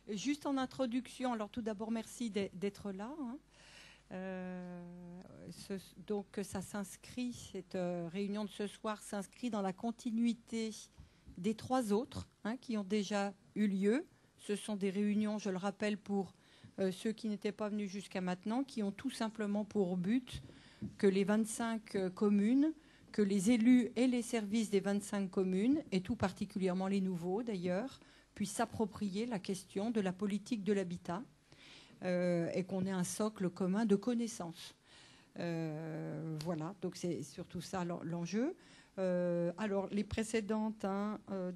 Juste en introduction, alors tout d'abord, merci d'être là. Hein. Donc ça s'inscrit, cette réunion de ce soir s'inscrit dans la continuité des 3 autres qui ont déjà eu lieu. Ce sont des réunions, je le rappelle, pour ceux qui n'étaient pas venus jusqu'à maintenant, qui ont tout simplement pour but que les 25 communes, que les élus et les services des 25 communes, et tout particulièrement les nouveaux d'ailleurs, puissent s'approprier la question de la politique de l'habitat et qu'on ait un socle commun de connaissances. Voilà, donc c'est surtout ça l'enjeu. Alors, les précédentes,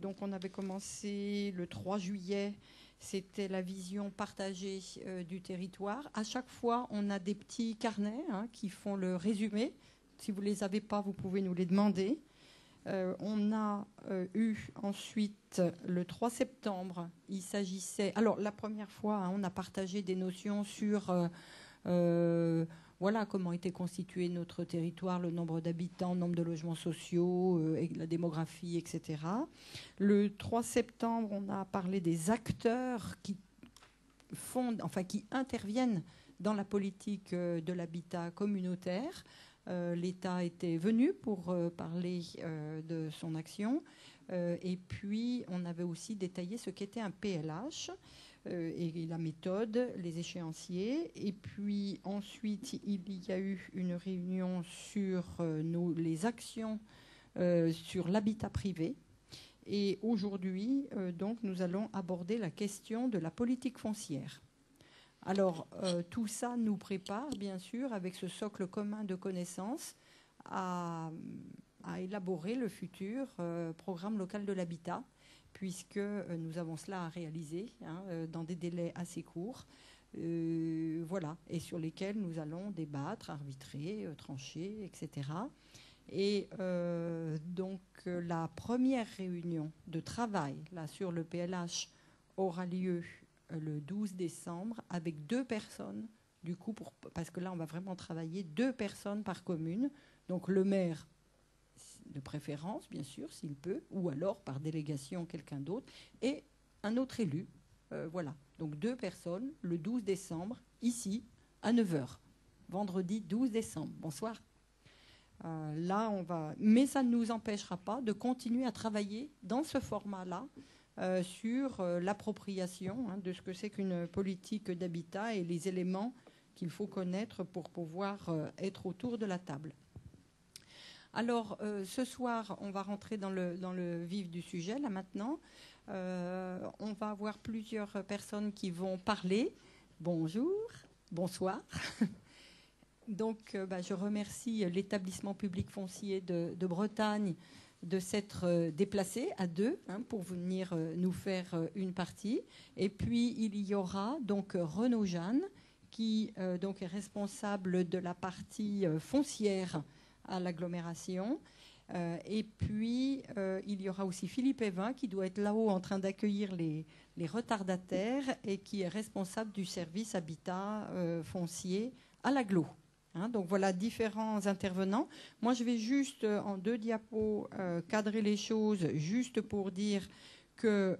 donc on avait commencé le 3 juillet, c'était la vision partagée du territoire. À chaque fois, on a des petits carnets qui font le résumé. Si vous ne les avez pas, vous pouvez nous les demander. On a eu ensuite, le 3 septembre, il s'agissait... Alors, la première fois, on a partagé des notions sur... voilà comment était constitué notre territoire, le nombre d'habitants, le nombre de logements sociaux, et la démographie, etc. Le 3 septembre, on a parlé des acteurs qui interviennent dans la politique de l'habitat communautaire. L'État était venu pour parler de son action. Et puis, on avait aussi détaillé ce qu'était un PLH. Et la méthode, les échéanciers. Et puis ensuite, il y a eu une réunion sur les actions sur l'habitat privé. Et aujourd'hui, donc, nous allons aborder la question de la politique foncière. Alors, tout ça nous prépare, bien sûr, avec ce socle commun de connaissances, à élaborer le futur programme local de l'habitat, puisque nous avons cela à réaliser dans des délais assez courts, voilà, et sur lesquels nous allons débattre, arbitrer, trancher, etc. Et donc la première réunion de travail là, sur le PLH aura lieu le 12 décembre avec 2 personnes, du coup, parce que là on va vraiment travailler 2 personnes par commune, donc le maire, de préférence, bien sûr, s'il peut, ou alors par délégation quelqu'un d'autre, et un autre élu. Voilà. Donc 2 personnes, le 12 décembre, ici, à 9h. Vendredi 12 décembre. Bonsoir. Là, on va... Mais ça ne nous empêchera pas de continuer à travailler dans ce format-là sur l'appropriation de ce que c'est qu'une politique d'habitat et les éléments qu'il faut connaître pour pouvoir être autour de la table. Alors, ce soir, on va rentrer dans le vif du sujet, là, maintenant. On va avoir plusieurs personnes qui vont parler. Bonjour, bonsoir. Donc, je remercie l'établissement public foncier de Bretagne de s'être déplacé à 2 pour venir nous faire une partie. Et puis, il y aura donc Renaud Jeanne, qui donc est responsable de la partie foncière à l'agglomération. Et puis, il y aura aussi Philippe Evin, qui doit être là-haut en train d'accueillir les retardataires et qui est responsable du service habitat foncier à l'agglo. Donc voilà différents intervenants. Moi, je vais juste en 2 diapos cadrer les choses, juste pour dire que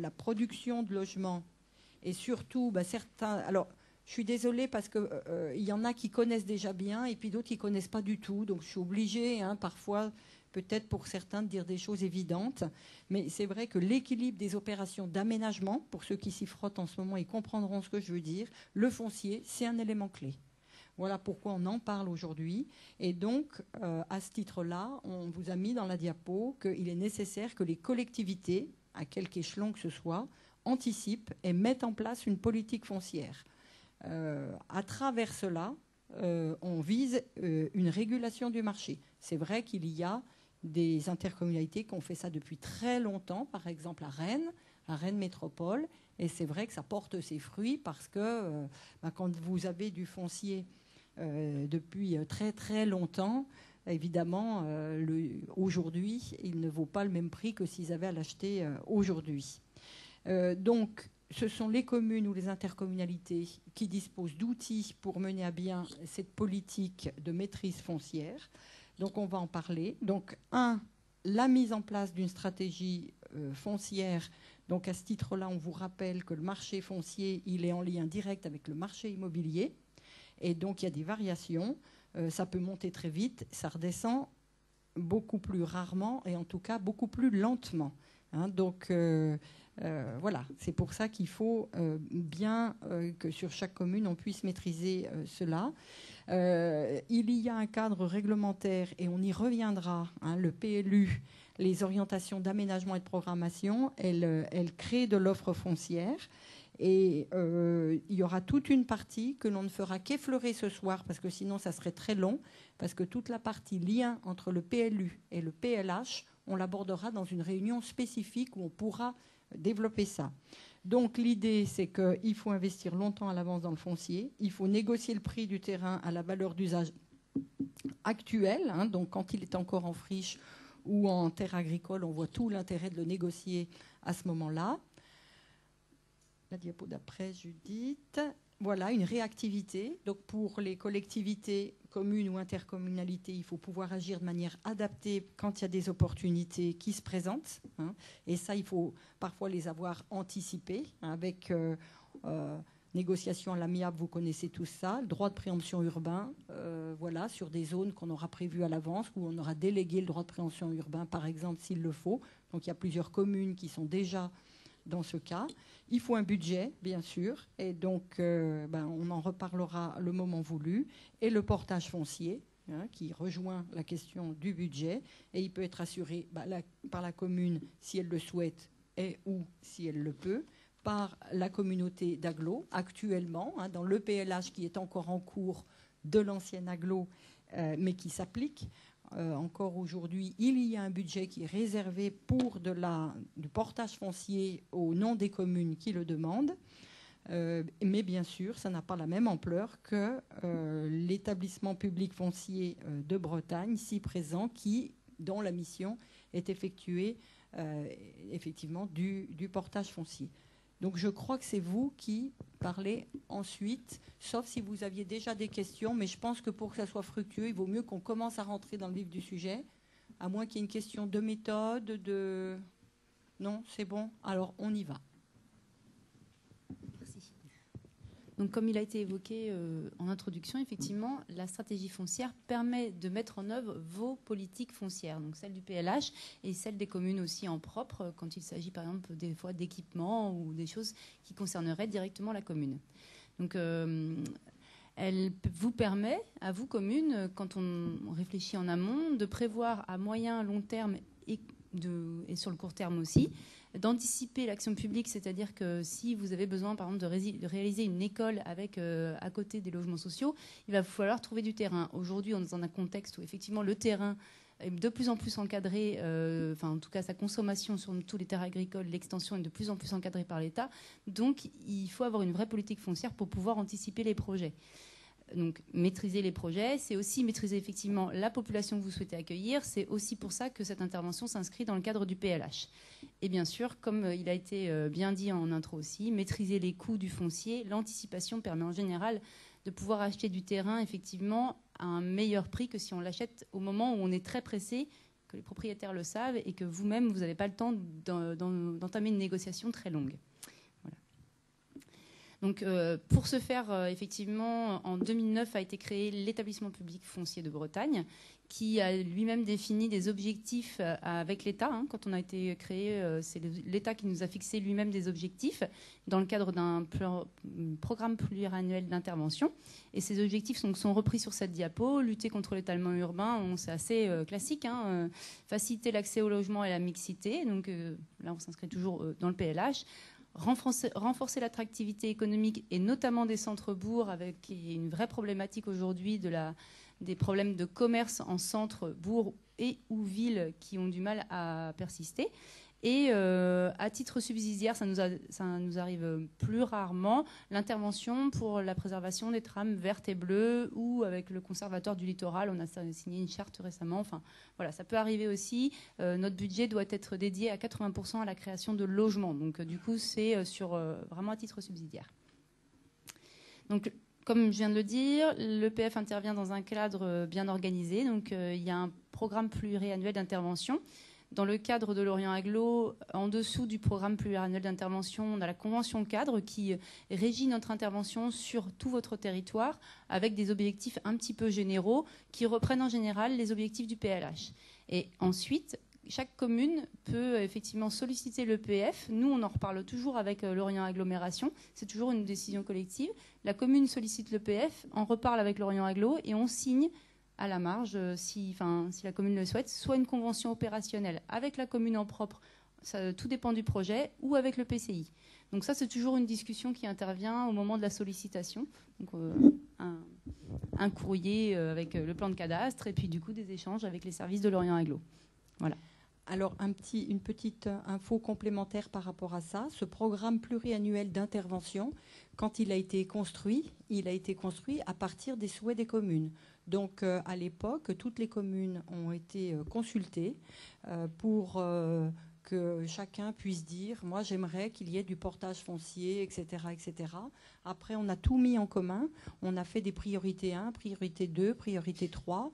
la production de logements et surtout certains... Alors, je suis désolée parce qu'il y en a qui connaissent déjà bien et puis d'autres qui ne connaissent pas du tout. Donc je suis obligée parfois, peut-être pour certains, de dire des choses évidentes. Mais c'est vrai que l'équilibre des opérations d'aménagement, pour ceux qui s'y frottent en ce moment, ils comprendront ce que je veux dire. Le foncier, c'est un élément clé. Voilà pourquoi on en parle aujourd'hui. Et donc, à ce titre-là, on vous a mis dans la diapo qu'il est nécessaire que les collectivités, à quelque échelon que ce soit, anticipent et mettent en place une politique foncière. À travers cela, on vise une régulation du marché. C'est vrai qu'il y a des intercommunalités qui ont fait ça depuis très longtemps, par exemple à Rennes Métropole, et c'est vrai que ça porte ses fruits parce que quand vous avez du foncier depuis très très longtemps, évidemment, aujourd'hui, il ne vaut pas le même prix que s'ils avaient à l'acheter aujourd'hui. Donc, ce sont les communes ou les intercommunalités qui disposent d'outils pour mener à bien cette politique de maîtrise foncière. Donc, on va en parler. Donc, la mise en place d'une stratégie foncière Donc à ce titre-là, on vous rappelle que le marché foncier, il est en lien direct avec le marché immobilier. Et donc il y a des variations. Ça peut monter très vite, ça redescend beaucoup plus rarement et en tout cas beaucoup plus lentement. Hein, donc voilà, c'est pour ça qu'il faut bien que sur chaque commune, on puisse maîtriser cela. Il y a un cadre réglementaire et on y reviendra, hein, le PLU, les orientations d'aménagement et de programmation, elles créent de l'offre foncière. Et il y aura toute une partie que l'on ne fera qu'effleurer ce soir, parce que sinon ça serait très long, parce que toute la partie lien entre le PLU et le PLH, on l'abordera dans une réunion spécifique où on pourra développer ça. Donc l'idée, c'est qu'il faut investir longtemps à l'avance dans le foncier, il faut négocier le prix du terrain à la valeur d'usage actuelle, hein, donc quand il est encore en friche ou en terre agricole, on voit tout l'intérêt de le négocier à ce moment-là. La diapo d'après, Judith. Voilà, une réactivité. Donc pour les collectivités, communes ou intercommunalités, il faut pouvoir agir de manière adaptée quand il y a des opportunités qui se présentent. Hein. Et ça, il faut parfois les avoir anticipées, hein, avec négociation à l'amiable, vous connaissez tout ça, le droit de préemption urbain, voilà, sur des zones qu'on aura prévues à l'avance, où on aura délégué le droit de préemption urbain, par exemple, s'il le faut. Donc il y a plusieurs communes qui sont déjà dans ce cas. Il faut un budget, bien sûr, et donc on en reparlera le moment voulu. Et le portage foncier, hein, qui rejoint la question du budget, et il peut être assuré par la commune si elle le souhaite et ou si elle le peut, par la communauté d'agglo, actuellement, hein, dans l'EPLH qui est encore en cours de l'ancienne agglo, mais qui s'applique. Encore aujourd'hui, il y a un budget qui est réservé pour du portage foncier au nom des communes qui le demandent. Mais bien sûr, ça n'a pas la même ampleur que l'établissement public foncier de Bretagne, ici présent, dont la mission est effectuée effectivement du portage foncier. Donc je crois que c'est vous qui parlez ensuite, sauf si vous aviez déjà des questions, mais je pense que pour que ça soit fructueux, il vaut mieux qu'on commence à rentrer dans le vif du sujet, à moins qu'il y ait une question de méthode, Non, c'est bon. Alors on y va. Merci. Donc, comme il a été évoqué en introduction, effectivement, la stratégie foncière permet de mettre en œuvre vos politiques foncières, donc celle du PLH et celle des communes aussi en propre, quand il s'agit par exemple des fois d'équipements ou des choses qui concerneraient directement la commune. Donc, elle vous permet, à vous communes, quand on réfléchit en amont, de prévoir à moyen, long terme et sur le court terme aussi, d'anticiper l'action publique, c'est-à-dire que si vous avez besoin, par exemple, de réaliser une école avec à côté des logements sociaux, il va falloir trouver du terrain. Aujourd'hui, on est dans un contexte où effectivement le terrain est de plus en plus encadré, en tout cas sa consommation sur tous les terres agricoles, l'extension est de plus en plus encadrée par l'État. Donc, il faut avoir une vraie politique foncière pour pouvoir anticiper les projets. Donc, maîtriser les projets, c'est aussi maîtriser effectivement la population que vous souhaitez accueillir. C'est aussi pour ça que cette intervention s'inscrit dans le cadre du PLH. Et bien sûr, comme il a été bien dit en intro aussi, maîtriser les coûts du foncier. L'anticipation permet en général de pouvoir acheter du terrain effectivement à un meilleur prix que si on l'achète au moment où on est très pressé, que les propriétaires le savent et que vous-même, vous n'avez pas le temps d'entamer une négociation très longue. Donc, pour ce faire, effectivement, en 2009 a été créé l'établissement public foncier de Bretagne, qui a lui-même défini des objectifs avec l'État. Hein. Quand on a été créé, c'est l'État qui nous a fixé lui-même des objectifs dans le cadre d'un programme pluriannuel d'intervention. Et ces objectifs sont repris sur cette diapo. Lutter contre l'étalement urbain, c'est assez classique. Hein. Faciliter l'accès au logement et la mixité. Donc là, on s'inscrit toujours dans le PLH. Renforcer l'attractivité économique et notamment des centres-bourgs, avec une vraie problématique aujourd'hui des problèmes de commerce en centre-bourg et ou villes qui ont du mal à persister. Et à titre subsidiaire, ça nous arrive plus rarement, l'intervention pour la préservation des trames vertes et bleues ou avec le Conservatoire du littoral, on a signé une charte récemment. Enfin, voilà, ça peut arriver aussi. Notre budget doit être dédié à 80% à la création de logements. Donc, du coup, c'est vraiment à titre subsidiaire. Donc, comme je viens de le dire, l'EPF intervient dans un cadre bien organisé. Donc, il y a un programme pluriannuel d'intervention. Dans le cadre de Lorient Agglo, en dessous du programme pluriannuel d'intervention, on a la convention cadre qui régit notre intervention sur tout votre territoire avec des objectifs un petit peu généraux qui reprennent en général les objectifs du PLH. Et ensuite, chaque commune peut effectivement solliciter l'EPF. Nous, on en reparle toujours avec Lorient Agglomération. C'est toujours une décision collective. La commune sollicite l'EPF, en reparle avec Lorient Agglo et on signe à la marge, si la commune le souhaite, soit une convention opérationnelle avec la commune en propre, ça, tout dépend du projet, ou avec le PCI. Donc ça, c'est toujours une discussion qui intervient au moment de la sollicitation. Donc, un courrier avec le plan de cadastre et puis du coup des échanges avec les services de Lorient Agglo. Voilà. Alors, une petite info complémentaire par rapport à ça. Ce programme pluriannuel d'intervention, quand il a été construit à partir des souhaits des communes. Donc, à l'époque, toutes les communes ont été consultées pour que chacun puisse dire « moi, j'aimerais qu'il y ait du portage foncier, etc. etc. » Après, on a tout mis en commun. On a fait des priorités 1, priorité 2, priorité 3,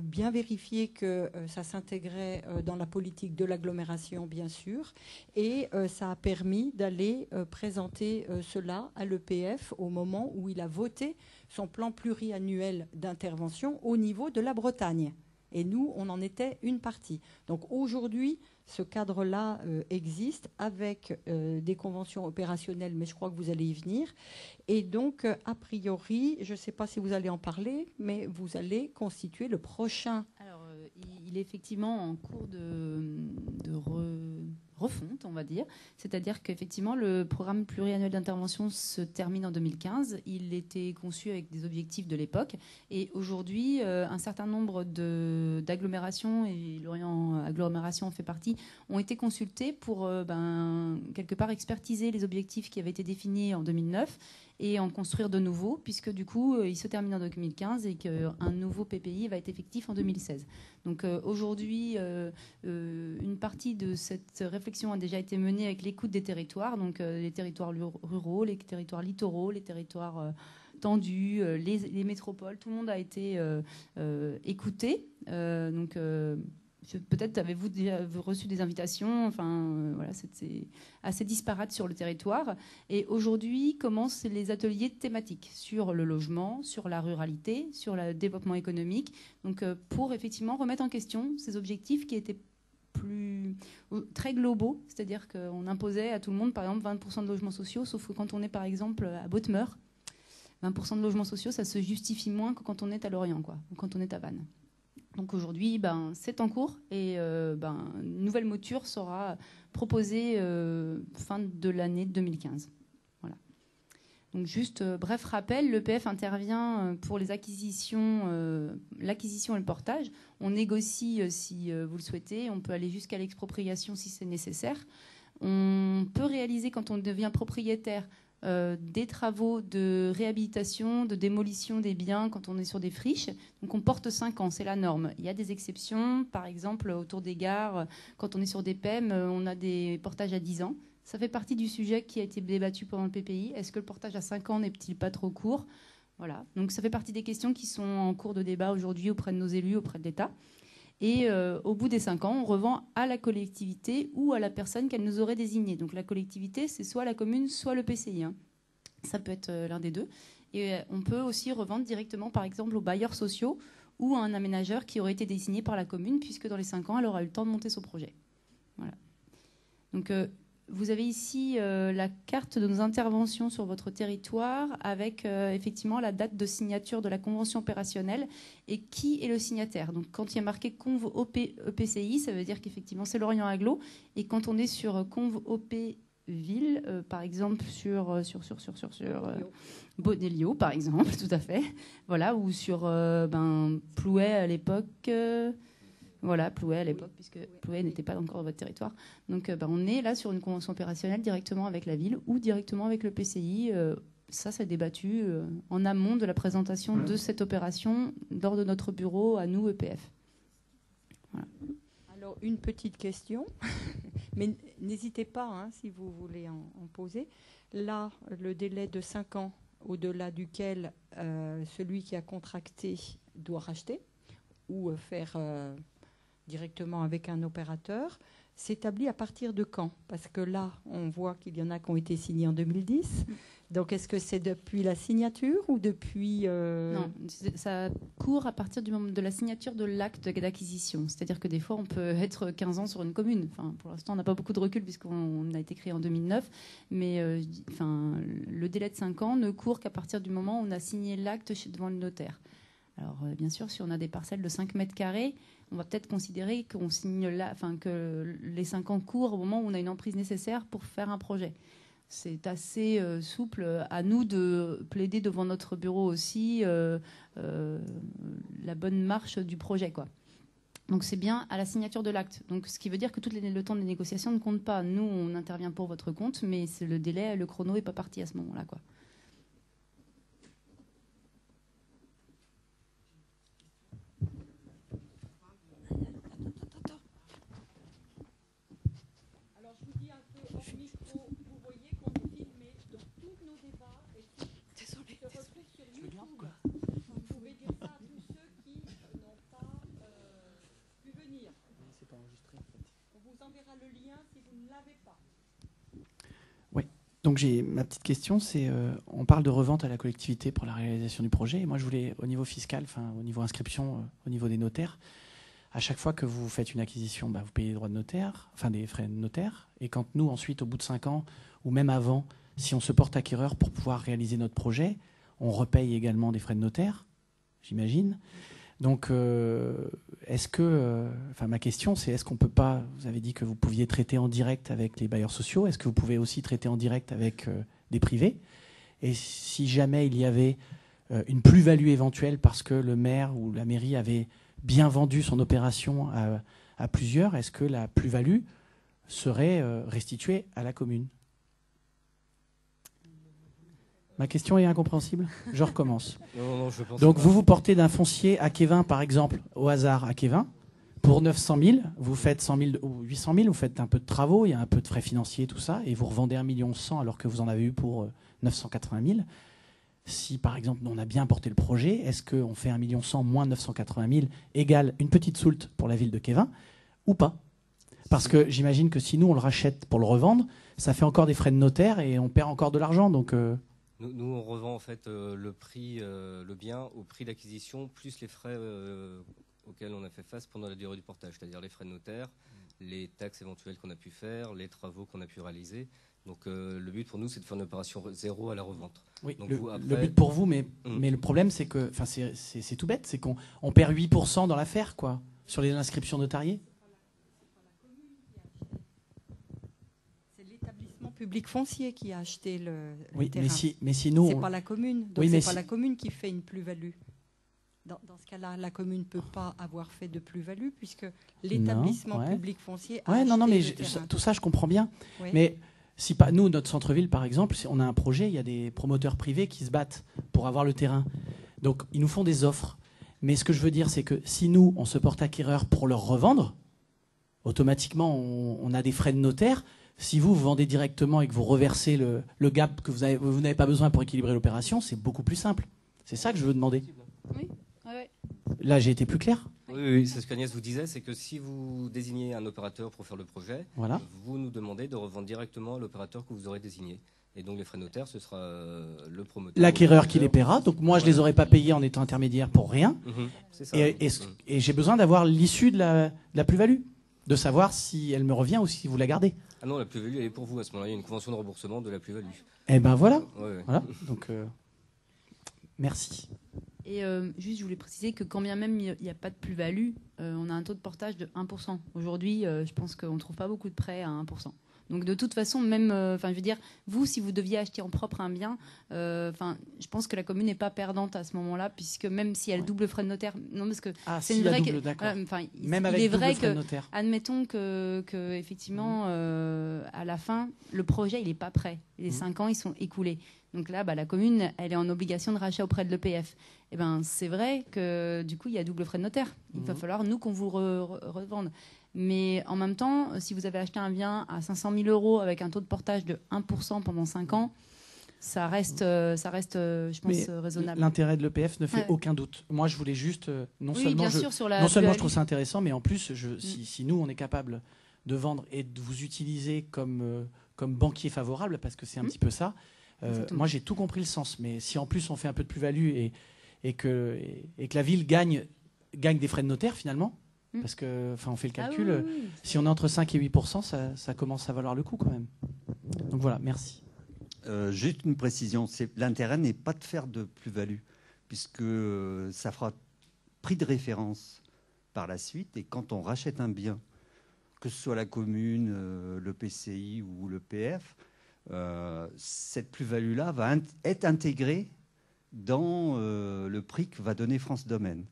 bien vérifier que ça s'intégrait dans la politique de l'agglomération, bien sûr. Et ça a permis d'aller présenter cela à l'EPF au moment où il a voté son plan pluriannuel d'intervention au niveau de la Bretagne. Et nous, on en était une partie. Donc aujourd'hui, ce cadre-là existe avec des conventions opérationnelles, mais je crois que vous allez y venir. Et donc, a priori, je ne sais pas si vous allez en parler, mais vous allez constituer le prochain. Alors, il est effectivement en cours de refonte, on va dire. C'est-à-dire qu'effectivement, le programme pluriannuel d'intervention se termine en 2015. Il était conçu avec des objectifs de l'époque. Et aujourd'hui, un certain nombre d'agglomérations, et Lorient Agglomération en fait partie, ont été consultés pour quelque part expertiser les objectifs qui avaient été définis en 2009 et en construire de nouveaux, puisque du coup, il se termine en 2015 et qu'un nouveau PPI va être effectif en 2016. Donc aujourd'hui, une partie de cette réflexion a déjà été menée avec l'écoute des territoires, donc les territoires ruraux, les territoires littoraux, les territoires tendus, les métropoles, tout le monde a été écouté. Peut-être avez-vous déjà reçu des invitations. Voilà, c'était assez disparate sur le territoire. Et aujourd'hui commencent les ateliers thématiques sur le logement, sur la ruralité, sur le développement économique. Donc, pour effectivement remettre en question ces objectifs qui étaient très globaux, c'est-à-dire qu'on imposait à tout le monde, par exemple, 20% de logements sociaux, sauf que quand on est, par exemple, à Bothmeur, 20% de logements sociaux, ça se justifie moins que quand on est à Lorient, ou quand on est à Vannes. Donc aujourd'hui, c'est en cours et une nouvelle mouture sera proposée fin de l'année 2015. Voilà. Donc juste bref rappel, l'EPF intervient pour les acquisitions, l'acquisition et le portage. On négocie si vous le souhaitez. On peut aller jusqu'à l'expropriation si c'est nécessaire. On peut réaliser quand on devient propriétaire des travaux de réhabilitation, de démolition des biens quand on est sur des friches. Donc on porte 5 ans, c'est la norme. Il y a des exceptions, par exemple autour des gares, quand on est sur des PEM, on a des portages à 10 ans. Ça fait partie du sujet qui a été débattu pendant le PPI. Est-ce que le portage à 5 ans n'est-il pas trop court ? Voilà. Donc ça fait partie des questions qui sont en cours de débat aujourd'hui auprès de nos élus, auprès de l'État. Et au bout des 5 ans, on revend à la collectivité ou à la personne qu'elle nous aurait désignée. Donc la collectivité, c'est soit la commune, soit le PCI. Ça peut être l'un des deux. Et on peut aussi revendre directement, par exemple, aux bailleurs sociaux ou à un aménageur qui aurait été désigné par la commune, puisque dans les 5 ans, elle aura eu le temps de monter son projet. Voilà. Donc vous avez ici la carte de nos interventions sur votre territoire avec effectivement la date de signature de la convention opérationnelle et qui est le signataire. Donc quand il y a marqué Conv OP EPCI, ça veut dire qu'effectivement c'est Lorient Agglo. Et quand on est sur Conv OP Ville, par exemple sur Bonelio, par exemple, tout à fait. Voilà, ou sur Plouay à l'époque. Voilà, Plouay à l'époque, puisque Plouay n'était pas encore dans votre territoire. Donc on est là sur une convention opérationnelle directement avec la ville ou directement avec le PCI. Ça, c'est débattu en amont de la présentation de cette opération lors de notre bureau à nous, EPF. Voilà. Alors, une petite question, mais n'hésitez pas si vous voulez en poser. Là, le délai de 5 ans, au-delà duquel celui qui a contracté doit racheter ou faire directement avec un opérateur s'établit à partir de quand? Parce que là, on voit qu'il y en a qui ont été signés en 2010. Donc, est-ce que c'est depuis la signature ou depuis... Non, ça court à partir du moment de la signature de l'acte d'acquisition. C'est-à-dire que des fois, on peut être 15 ans sur une commune. Enfin, pour l'instant, on n'a pas beaucoup de recul puisqu'on a été créé en 2009. Mais le délai de 5 ans ne court qu'à partir du moment où on a signé l'acte devant le notaire. Alors, bien sûr, si on a des parcelles de 5 mètres carrés, on va peut-être considérer qu'on signe que les 5 ans courent au moment où on a une emprise nécessaire pour faire un projet. C'est assez souple. À nous de plaider devant notre bureau aussi la bonne marche du projet, quoi. Donc c'est bien à la signature de l'acte. Donc ce qui veut dire que le temps des négociations ne compte pas. Nous, on intervient pour votre compte, mais c'est le délai, le chrono n'est pas parti à ce moment-là, quoi. Donc ma petite question, c'est on parle de revente à la collectivité pour la réalisation du projet. Et moi, je voulais, au niveau fiscal, au niveau inscription, au niveau des notaires, à chaque fois que vous faites une acquisition, vous payez les droits de notaire, des frais de notaire. Et quand nous, ensuite, au bout de 5 ans, ou même avant, si on se porte acquéreur pour pouvoir réaliser notre projet, on repaye également des frais de notaire, j'imagine. Donc, est-ce que... ma question, c'est est-ce qu'on peut pas... Vous avez dit que vous pouviez traiter en direct avec les bailleurs sociaux. Est-ce que vous pouvez aussi traiter en direct avec des privés? Et si jamais il y avait une plus-value éventuelle parce que le maire ou la mairie avait bien vendu son opération à plusieurs, est-ce que la plus-value serait restituée à la commune? Ma question est incompréhensible. Je recommence. Non, je pense Donc, pas. vous portez d'un foncier à Kévin, par exemple, au hasard à Kévin, pour 900 000, vous faites 100 000 ou 800 000, vous faites un peu de travaux, il y a un peu de frais financiers, tout ça, et vous revendez 1,1 million alors que vous en avez eu pour 980 000. Si, par exemple, on a bien porté le projet, est-ce qu'on fait 1,1 million moins 980 000 égale une petite soulte pour la ville de Kévin ou pas? Parce que j'imagine que si nous, on le rachète pour le revendre, ça fait encore des frais de notaire et on perd encore de l'argent, donc... Nous, on revend en fait le bien au prix d'acquisition, plus les frais auxquels on a fait face pendant la durée du portage, c'est-à-dire les frais de notaire, les taxes éventuelles qu'on a pu faire, les travaux qu'on a pu réaliser. Donc le but pour nous, c'est de faire une opération zéro à la revente. Oui, donc, le but pour vous, mais le problème, c'est que c'est tout bête, c'est qu'on perd 8% dans l'affaire, quoi, sur les inscriptions notariées. Public foncier qui a acheté le terrain. Mais si nous... C'est pas la commune. Donc oui, c'est pas la commune qui fait une plus-value. Dans ce cas-là, la commune ne peut pas avoir fait de plus-value puisque l'établissement public foncier a acheté le terrain. Tout ça, je comprends bien. Oui. Mais si pas nous, notre centre-ville, par exemple, si on a un projet, il y a des promoteurs privés qui se battent pour avoir le terrain. Donc, ils nous font des offres. Mais ce que je veux dire, c'est que si nous, on se porte acquéreur pour leur revendre, automatiquement, on a des frais de notaire. Si vous vendez directement et que vous reversez le gap que vous n'avez pas besoin pour équilibrer l'opération, c'est beaucoup plus simple. C'est ça que je veux demander. Oui. Ouais. Là, j'ai été plus clair? Oui, c'est ce qu'Agnès vous disait, c'est que si vous désignez un opérateur pour faire le projet, voilà. Vous nous demandez de revendre directement à l'opérateur que vous aurez désigné. Et donc les frais notaires, ce sera le promoteur. L'acquéreur qui les paiera. Donc moi, je ne les aurais pas payés en étant intermédiaire pour rien. C'est ça. Et j'ai besoin d'avoir l'issue de la plus-value, de savoir si elle me revient ou si vous la gardez. Ah non, la plus-value, elle est pour vous. À ce moment-là, il y a une convention de remboursement de la plus-value. Eh ben voilà. Ouais. Voilà. Donc, merci. Et juste, je voulais préciser que quand bien même il n'y a pas de plus-value, on a un taux de portage de 1%. Aujourd'hui, je pense qu'on ne trouve pas beaucoup de prêts à 1%. Donc de toute façon, même, je veux dire, vous, si vous deviez acheter en propre un bien, je pense que la commune n'est pas perdante à ce moment-là, puisque même si elle double frais de notaire, non, parce que c'est une vraie d'accord. Même avec double frais de notaire. Admettons que effectivement, à la fin, le projet il n'est pas prêt. Les 5 ans ils sont écoulés. Donc là, la commune, elle est en obligation de rachat auprès de l'EPF. Et c'est vrai que du coup, il y a double frais de notaire. Il va falloir nous qu'on vous revende. Mais en même temps, si vous avez acheté un bien à 500 000 € avec un taux de portage de 1% pendant 5 ans, ça reste, je pense, raisonnable. L'intérêt de l'EPF ne fait aucun doute. Moi, je voulais juste, non seulement je trouve ça intéressant, mais en plus, si nous, on est capable de vendre et de vous utiliser comme banquier favorable, parce que c'est un petit peu ça, moi, j'ai tout compris le sens. Mais si en plus, on fait un peu de plus-value et que la ville gagne des frais de notaire, finalement, parce que, on fait le calcul, si on est entre 5 et 8%, ça commence à valoir le coup quand même. Donc voilà, merci. Juste une précision, l'intérêt n'est pas de faire de plus-value, puisque ça fera prix de référence par la suite, et quand on rachète un bien, que ce soit la commune, le PCI ou le PF, cette plus-value-là va être intégrée dans le prix que va donner France Domaine.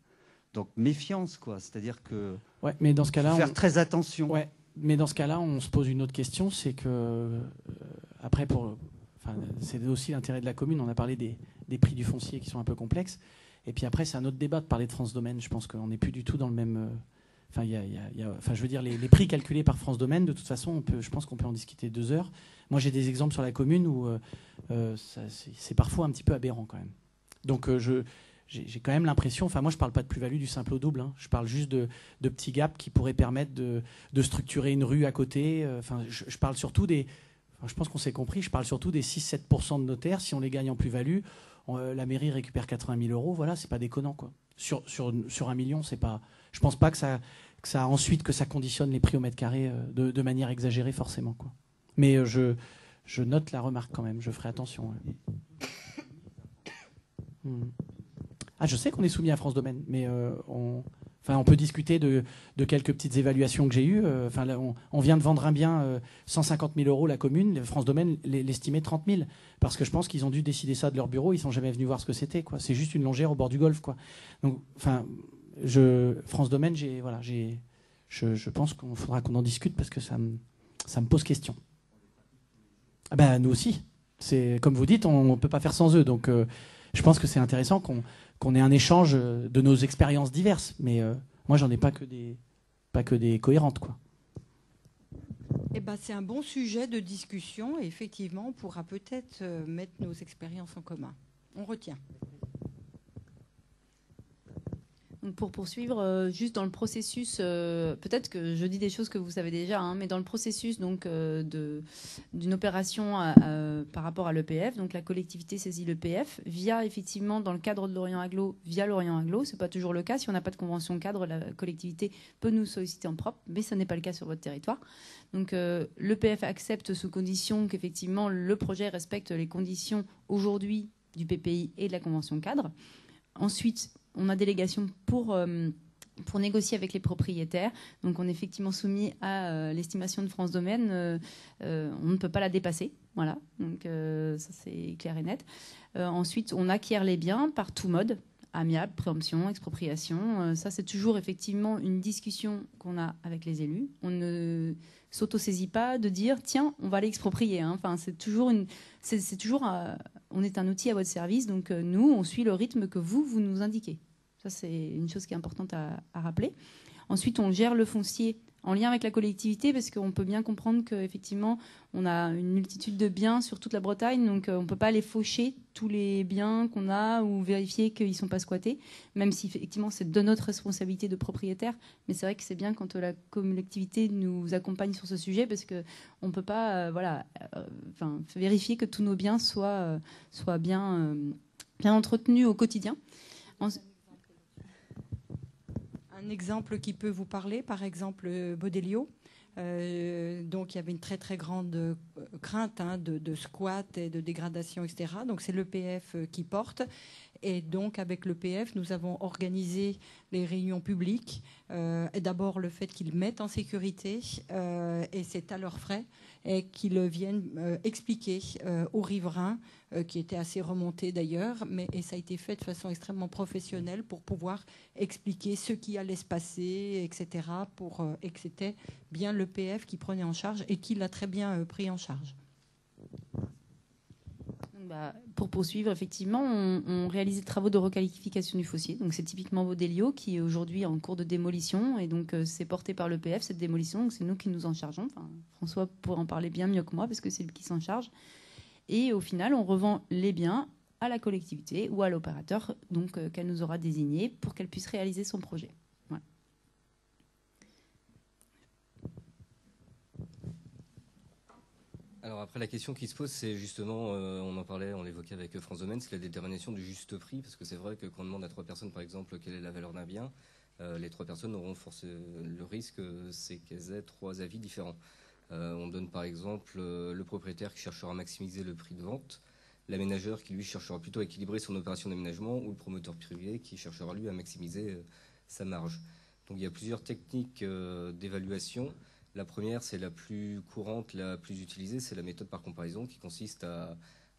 Donc méfiance, quoi. C'est-à-dire que mais dans ce cas-là, faire très attention. Ouais, mais dans ce cas-là, on se pose une autre question, c'est que après, c'est aussi l'intérêt de la commune. On a parlé des prix du foncier qui sont un peu complexes. Et puis après, c'est un autre débat de parler de France Domaine. Je pense qu'on n'est plus du tout dans le même. Je veux dire, les prix calculés par France Domaine, de toute façon, je pense qu'on peut en discuter 2 heures. Moi, j'ai des exemples sur la commune où c'est parfois un petit peu aberrant quand même. Donc, j'ai quand même l'impression, moi je parle pas de plus-value du simple au double, hein. Je parle juste de petits gaps qui pourraient permettre de structurer une rue à côté. Je parle surtout je pense qu'on s'est compris, je parle surtout des 6-7% de notaires. Si on les gagne en plus-value, la mairie récupère 80 000 €, voilà, c'est pas déconnant, quoi. Sur 1 million, c'est pas. Je pense pas que ça conditionne les prix au mètre carré de manière exagérée forcément, quoi. Mais je note la remarque quand même, je ferai attention. Je sais qu'on est soumis à France Domaine, mais on peut discuter de quelques petites évaluations que j'ai eues. On vient de vendre un bien 150 000 € la commune. France Domaine l'estimait 30 000, parce que je pense qu'ils ont dû décider ça de leur bureau. Ils sont jamais venus voir ce que c'était, quoi. C'est juste une longère au bord du golfe, quoi. Donc, France Domaine, je pense qu'il faudra qu'on en discute parce que ça me pose question. Nous aussi. C'est comme vous dites, on peut pas faire sans eux. Donc, je pense que c'est intéressant qu'on ait un échange de nos expériences diverses. Mais moi, j'en ai pas que des cohérentes, quoi. C'est un bon sujet de discussion. Et effectivement, on pourra peut-être mettre nos expériences en commun. On retient. Donc pour poursuivre, juste dans le processus, peut-être que je dis des choses que vous savez déjà, hein, mais dans le processus donc d'une opération par rapport à l'EPF, donc la collectivité saisit l'EPF via effectivement dans le cadre de l'Orient Agglo, via l'Orient Agglo. C'est pas toujours le cas. Si on n'a pas de convention cadre, la collectivité peut nous solliciter en propre, mais ce n'est pas le cas sur votre territoire. Donc l'EPF accepte sous condition qu'effectivement le projet respecte les conditions aujourd'hui du PPI et de la convention cadre. Ensuite, on a délégation pour négocier avec les propriétaires. Donc, on est effectivement soumis à l'estimation de France Domaine. On ne peut pas la dépasser. Voilà. Donc, ça, c'est clair et net. Ensuite, on acquiert les biens par tout mode. Amiable, préemption, expropriation. Ça, c'est toujours effectivement une discussion qu'on a avec les élus. On ne s'auto-saisit pas de dire tiens, on va aller exproprier. Hein. Enfin, c'est toujours on est un outil à votre service. Donc, nous, on suit le rythme que vous nous indiquez. Ça, c'est une chose qui est importante à rappeler. Ensuite, on gère le foncier en lien avec la collectivité parce qu'on peut bien comprendre qu'effectivement, on a une multitude de biens sur toute la Bretagne. Donc, on ne peut pas aller faucher tous les biens qu'on a ou vérifier qu'ils ne sont pas squattés, même si effectivement, c'est de notre responsabilité de propriétaire. Mais c'est vrai que c'est bien quand la collectivité nous accompagne sur ce sujet parce qu'on ne peut pas vérifier que tous nos biens soient bien entretenus au quotidien. Un exemple qui peut vous parler, par exemple, Baudelio. Donc, il y avait une très, très grande crainte de squat et de dégradation, etc. Donc, c'est l'EPF qui porte. Et donc, avec l'EPF, nous avons organisé les réunions publiques. Et d'abord, le fait qu'ils mettent en sécurité, et c'est à leurs frais, et qu'ils viennent expliquer aux riverains, qui étaient assez remontés d'ailleurs, et ça a été fait de façon extrêmement professionnelle pour pouvoir expliquer ce qui allait se passer, etc., et que c'était bien l'EPF qui prenait en charge et qui l'a très bien pris en charge. Pour poursuivre, effectivement, on réalise des travaux de requalification du foncier. Donc, c'est typiquement Baudelio qui est aujourd'hui en cours de démolition. Et donc, c'est porté par l'EPF, cette démolition. Donc, c'est nous qui nous en chargeons. Enfin, François pourrait en parler bien mieux que moi parce que c'est lui qui s'en charge. Et au final, on revend les biens à la collectivité ou à l'opérateur qu'elle nous aura désigné pour qu'elle puisse réaliser son projet. Voilà. Alors après, la question qui se pose, c'est justement, on l'évoquait avec France Domaine, c'est la détermination du juste prix, parce que c'est vrai que quand on demande à 3 personnes, par exemple, quelle est la valeur d'un bien, les 3 personnes auront le risque, c'est qu'elles aient 3 avis différents. On donne par exemple le propriétaire qui cherchera à maximiser le prix de vente, l'aménageur qui lui cherchera plutôt à équilibrer son opération d'aménagement, ou le promoteur privé qui cherchera lui à maximiser sa marge. Donc il y a plusieurs techniques d'évaluation. La première, c'est la plus courante, la plus utilisée, c'est la méthode par comparaison qui consiste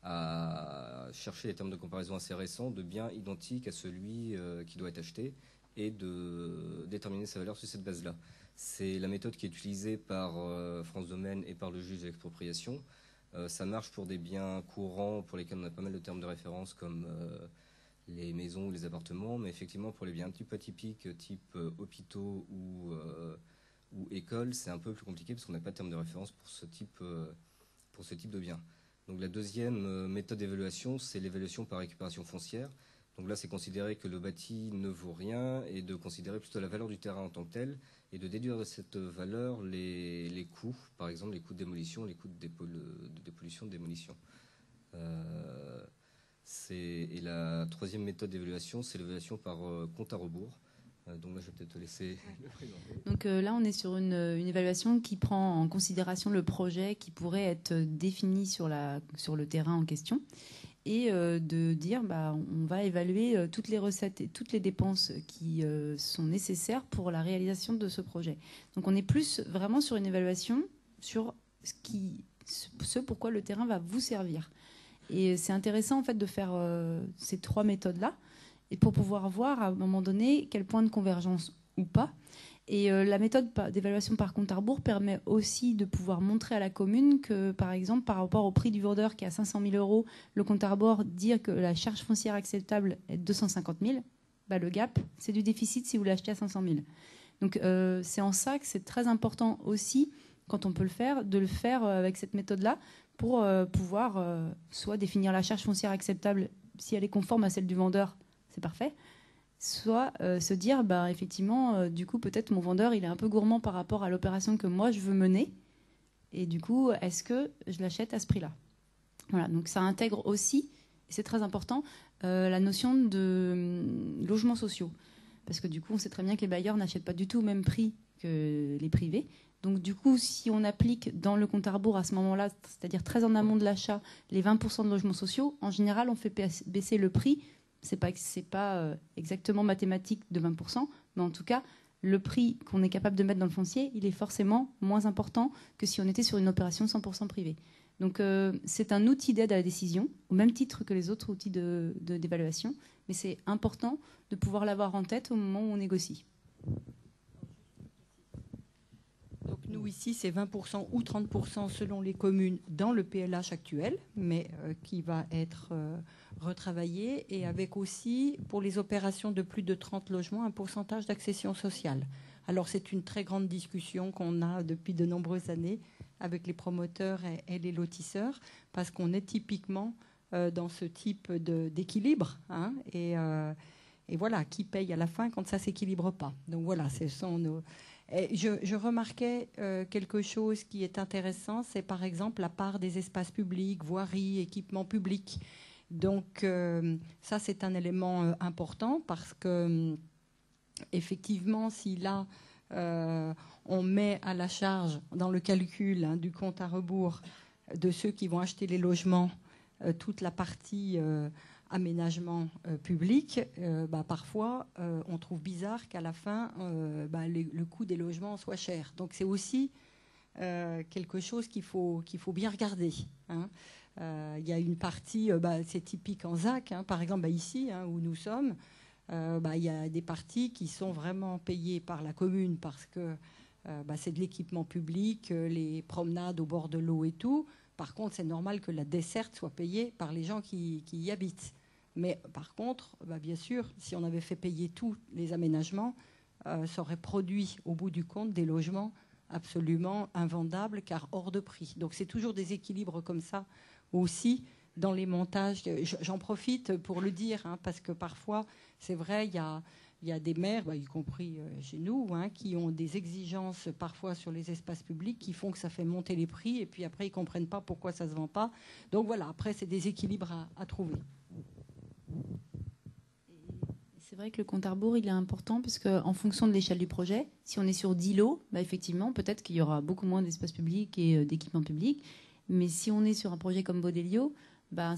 à chercher des termes de comparaison assez récents de biens identiques à celui qui doit être acheté et de déterminer sa valeur sur cette base-là. C'est la méthode qui est utilisée par France Domaine et par le juge de l'expropriation. Ça marche pour des biens courants pour lesquels on a pas mal de termes de référence comme les maisons ou les appartements, mais effectivement pour les biens un petit peu atypiques, type hôpitaux ou écoles, c'est un peu plus compliqué parce qu'on n'a pas de termes de référence pour ce type de biens. Donc la deuxième méthode d'évaluation, c'est l'évaluation par récupération foncière. Donc là, c'est considérer que le bâti ne vaut rien et de considérer plutôt la valeur du terrain en tant que tel et de déduire de cette valeur les coûts, par exemple les coûts de démolition, les coûts de dépollution, de démolition. Et la troisième méthode d'évaluation, c'est l'évaluation par compte à rebours. Donc là, je vais peut-être te laisser le présenter. Donc là, on est sur une évaluation qui prend en considération le projet qui pourrait être défini sur le terrain en question et de dire on va évaluer toutes les recettes et toutes les dépenses qui sont nécessaires pour la réalisation de ce projet. Donc on est plus vraiment sur une évaluation sur ce pourquoi le terrain va vous servir. Et c'est intéressant en fait de faire ces 3 méthodes-là et pour pouvoir voir à un moment donné quel point de convergence ou pas. Et la méthode d'évaluation par compte à rebours permet aussi de pouvoir montrer à la commune que, par exemple, par rapport au prix du vendeur qui est à 500 000 €, le compte à rebours dire que la charge foncière acceptable est de 250 000, le gap, c'est du déficit si vous l'achetez à 500 000. Donc c'est en ça que c'est très important aussi, quand on peut le faire, de le faire avec cette méthode-là pour pouvoir soit définir la charge foncière acceptable si elle est conforme à celle du vendeur, c'est parfait. Soit se dire, effectivement, du coup, peut-être mon vendeur, il est un peu gourmand par rapport à l'opération que moi, je veux mener. Et du coup, est-ce que je l'achète à ce prix-là ? Voilà, donc ça intègre aussi, et c'est très important, la notion de logements sociaux. Parce que du coup, on sait très bien que les bailleurs n'achètent pas du tout au même prix que les privés. Donc du coup, si on applique dans le compte à rebours à ce moment-là, c'est-à-dire très en amont de l'achat, les 20% de logements sociaux, en général, on fait baisser le prix. C'est pas exactement mathématique de 20%, mais en tout cas, le prix qu'on est capable de mettre dans le foncier, il est forcément moins important que si on était sur une opération 100% privée. Donc c'est un outil d'aide à la décision, au même titre que les autres outils d'évaluation, mais c'est important de pouvoir l'avoir en tête au moment où on négocie. Donc nous ici, c'est 20% ou 30% selon les communes dans le PLH actuel, mais qui va être retravaillé, et avec aussi, pour les opérations de plus de 30 logements, un pourcentage d'accession sociale. Alors c'est une très grande discussion qu'on a depuis de nombreuses années avec les promoteurs et les lotisseurs, parce qu'on est typiquement dans ce type d'équilibre, hein, et voilà, qui paye à la fin quand ça ne s'équilibre pas. Donc voilà, ce sont nos... Et je remarquais quelque chose qui est intéressant, c'est par exemple la part des espaces publics, voiries, équipements publics. Donc ça, c'est un élément important parce que effectivement, si là, on met à la charge dans le calcul du compte à rebours de ceux qui vont acheter les logements toute la partie aménagement public, parfois on trouve bizarre qu'à la fin le coût des logements soit cher. Donc c'est aussi quelque chose qu'il faut bien regarder, hein. Il y a une partie, c'est typique en ZAC, hein, par exemple ici où nous sommes, il y a des parties qui sont vraiment payées par la commune parce que c'est de l'équipement public, les promenades au bord de l'eau et tout. Par contre, c'est normal que la desserte soit payée par les gens qui y habitent. Mais par contre, bien sûr, si on avait fait payer tous les aménagements, ça aurait produit au bout du compte des logements absolument invendables car hors de prix. Donc c'est toujours des équilibres comme ça aussi dans les montages. J'en profite pour le dire, hein, parce que parfois, c'est vrai, il y a des maires, y compris chez nous, hein, qui ont des exigences parfois sur les espaces publics qui font que ça fait monter les prix et puis après, ils ne comprennent pas pourquoi ça ne se vend pas. Donc voilà, après, c'est des équilibres à trouver. C'est vrai que le compte à rebours, il est important parce qu'en fonction de l'échelle du projet, si on est sur 10 lots, effectivement, peut-être qu'il y aura beaucoup moins d'espaces publics et d'équipements publics. Mais si on est sur un projet comme Baudelio,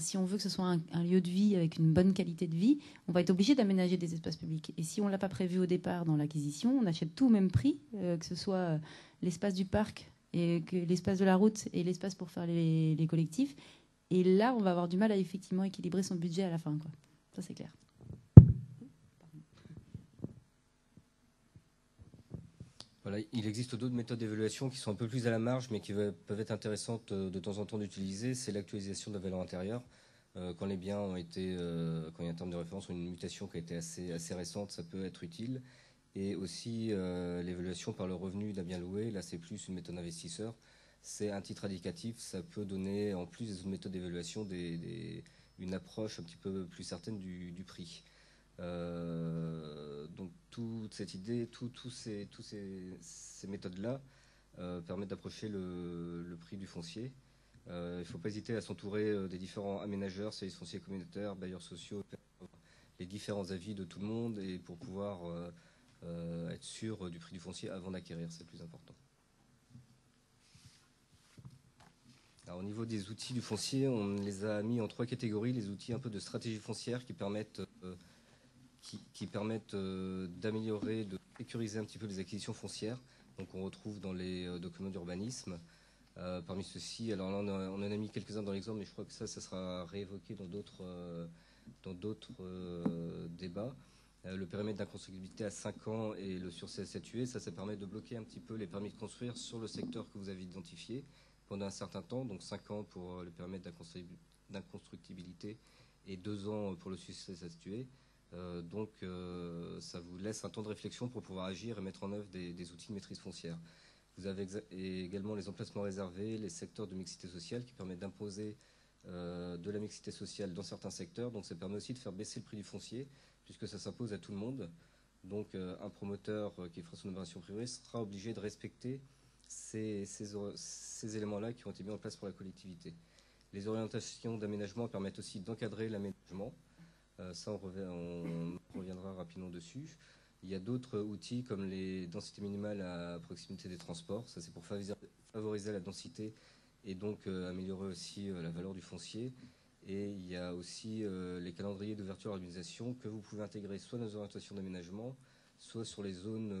si on veut que ce soit un lieu de vie avec une bonne qualité de vie, on va être obligé d'aménager des espaces publics. Et si on ne l'a pas prévu au départ dans l'acquisition, on achète tout au même prix, que ce soit l'espace du parc, et que l'espace de la route et l'espace pour faire les collectifs. Et là, on va avoir du mal à effectivement équilibrer son budget à la fin, quoi. Ça, c'est clair. Voilà, il existe d'autres méthodes d'évaluation qui sont un peu plus à la marge, mais qui peuvent être intéressantes de temps en temps d'utiliser. C'est l'actualisation de la valeur intérieure. Quand les biens ont été, quand il y a un terme de référence ou une mutation qui a été assez récente, ça peut être utile. Et aussi l'évaluation par le revenu d'un bien loué. Là, c'est plus une méthode investisseur. C'est un titre indicatif. Ça peut donner, en plus des autres méthodes d'évaluation, une approche un petit peu plus certaine du prix. Donc toute cette idée, toutes ces méthodes-là permettent d'approcher le prix du foncier. Il ne faut pas hésiter à s'entourer des différents aménageurs, services fonciers communautaires, bailleurs sociaux, les différents avis de tout le monde et pour pouvoir être sûr du prix du foncier avant d'acquérir, c'est le plus important. Alors, au niveau des outils du foncier, on les a mis en 3 catégories, les outils un peu de stratégie foncière qui permettent d'améliorer, de sécuriser un petit peu les acquisitions foncières. Donc on retrouve dans les documents d'urbanisme. Parmi ceux-ci, alors là on en a mis quelques-uns dans l'exemple, mais je crois que ça sera réévoqué dans d'autres débats. Le périmètre d'inconstructibilité à 5 ans et le sursis statué, ça permet de bloquer un petit peu les permis de construire sur le secteur que vous avez identifié pendant un certain temps, donc 5 ans pour le périmètre d'inconstructibilité et 2 ans pour le sursis statué. Donc ça vous laisse un temps de réflexion pour pouvoir agir et mettre en œuvre des outils de maîtrise foncière. Vous avez également les emplacements réservés, les secteurs de mixité sociale qui permettent d'imposer de la mixité sociale dans certains secteurs. Donc ça permet aussi de faire baisser le prix du foncier puisque ça s'impose à tout le monde. Donc un promoteur qui fera son opération privée sera obligé de respecter ces éléments-là qui ont été mis en place pour la collectivité. Les orientations d'aménagement permettent aussi d'encadrer l'aménagement. Ça, on reviendra rapidement dessus. Il y a d'autres outils comme les densités minimales à proximité des transports. Ça, c'est pour favoriser la densité et donc améliorer aussi la valeur du foncier. Et il y a aussi les calendriers d'ouverture à l'urbanisation que vous pouvez intégrer soit dans les orientations d'aménagement, soit sur les zones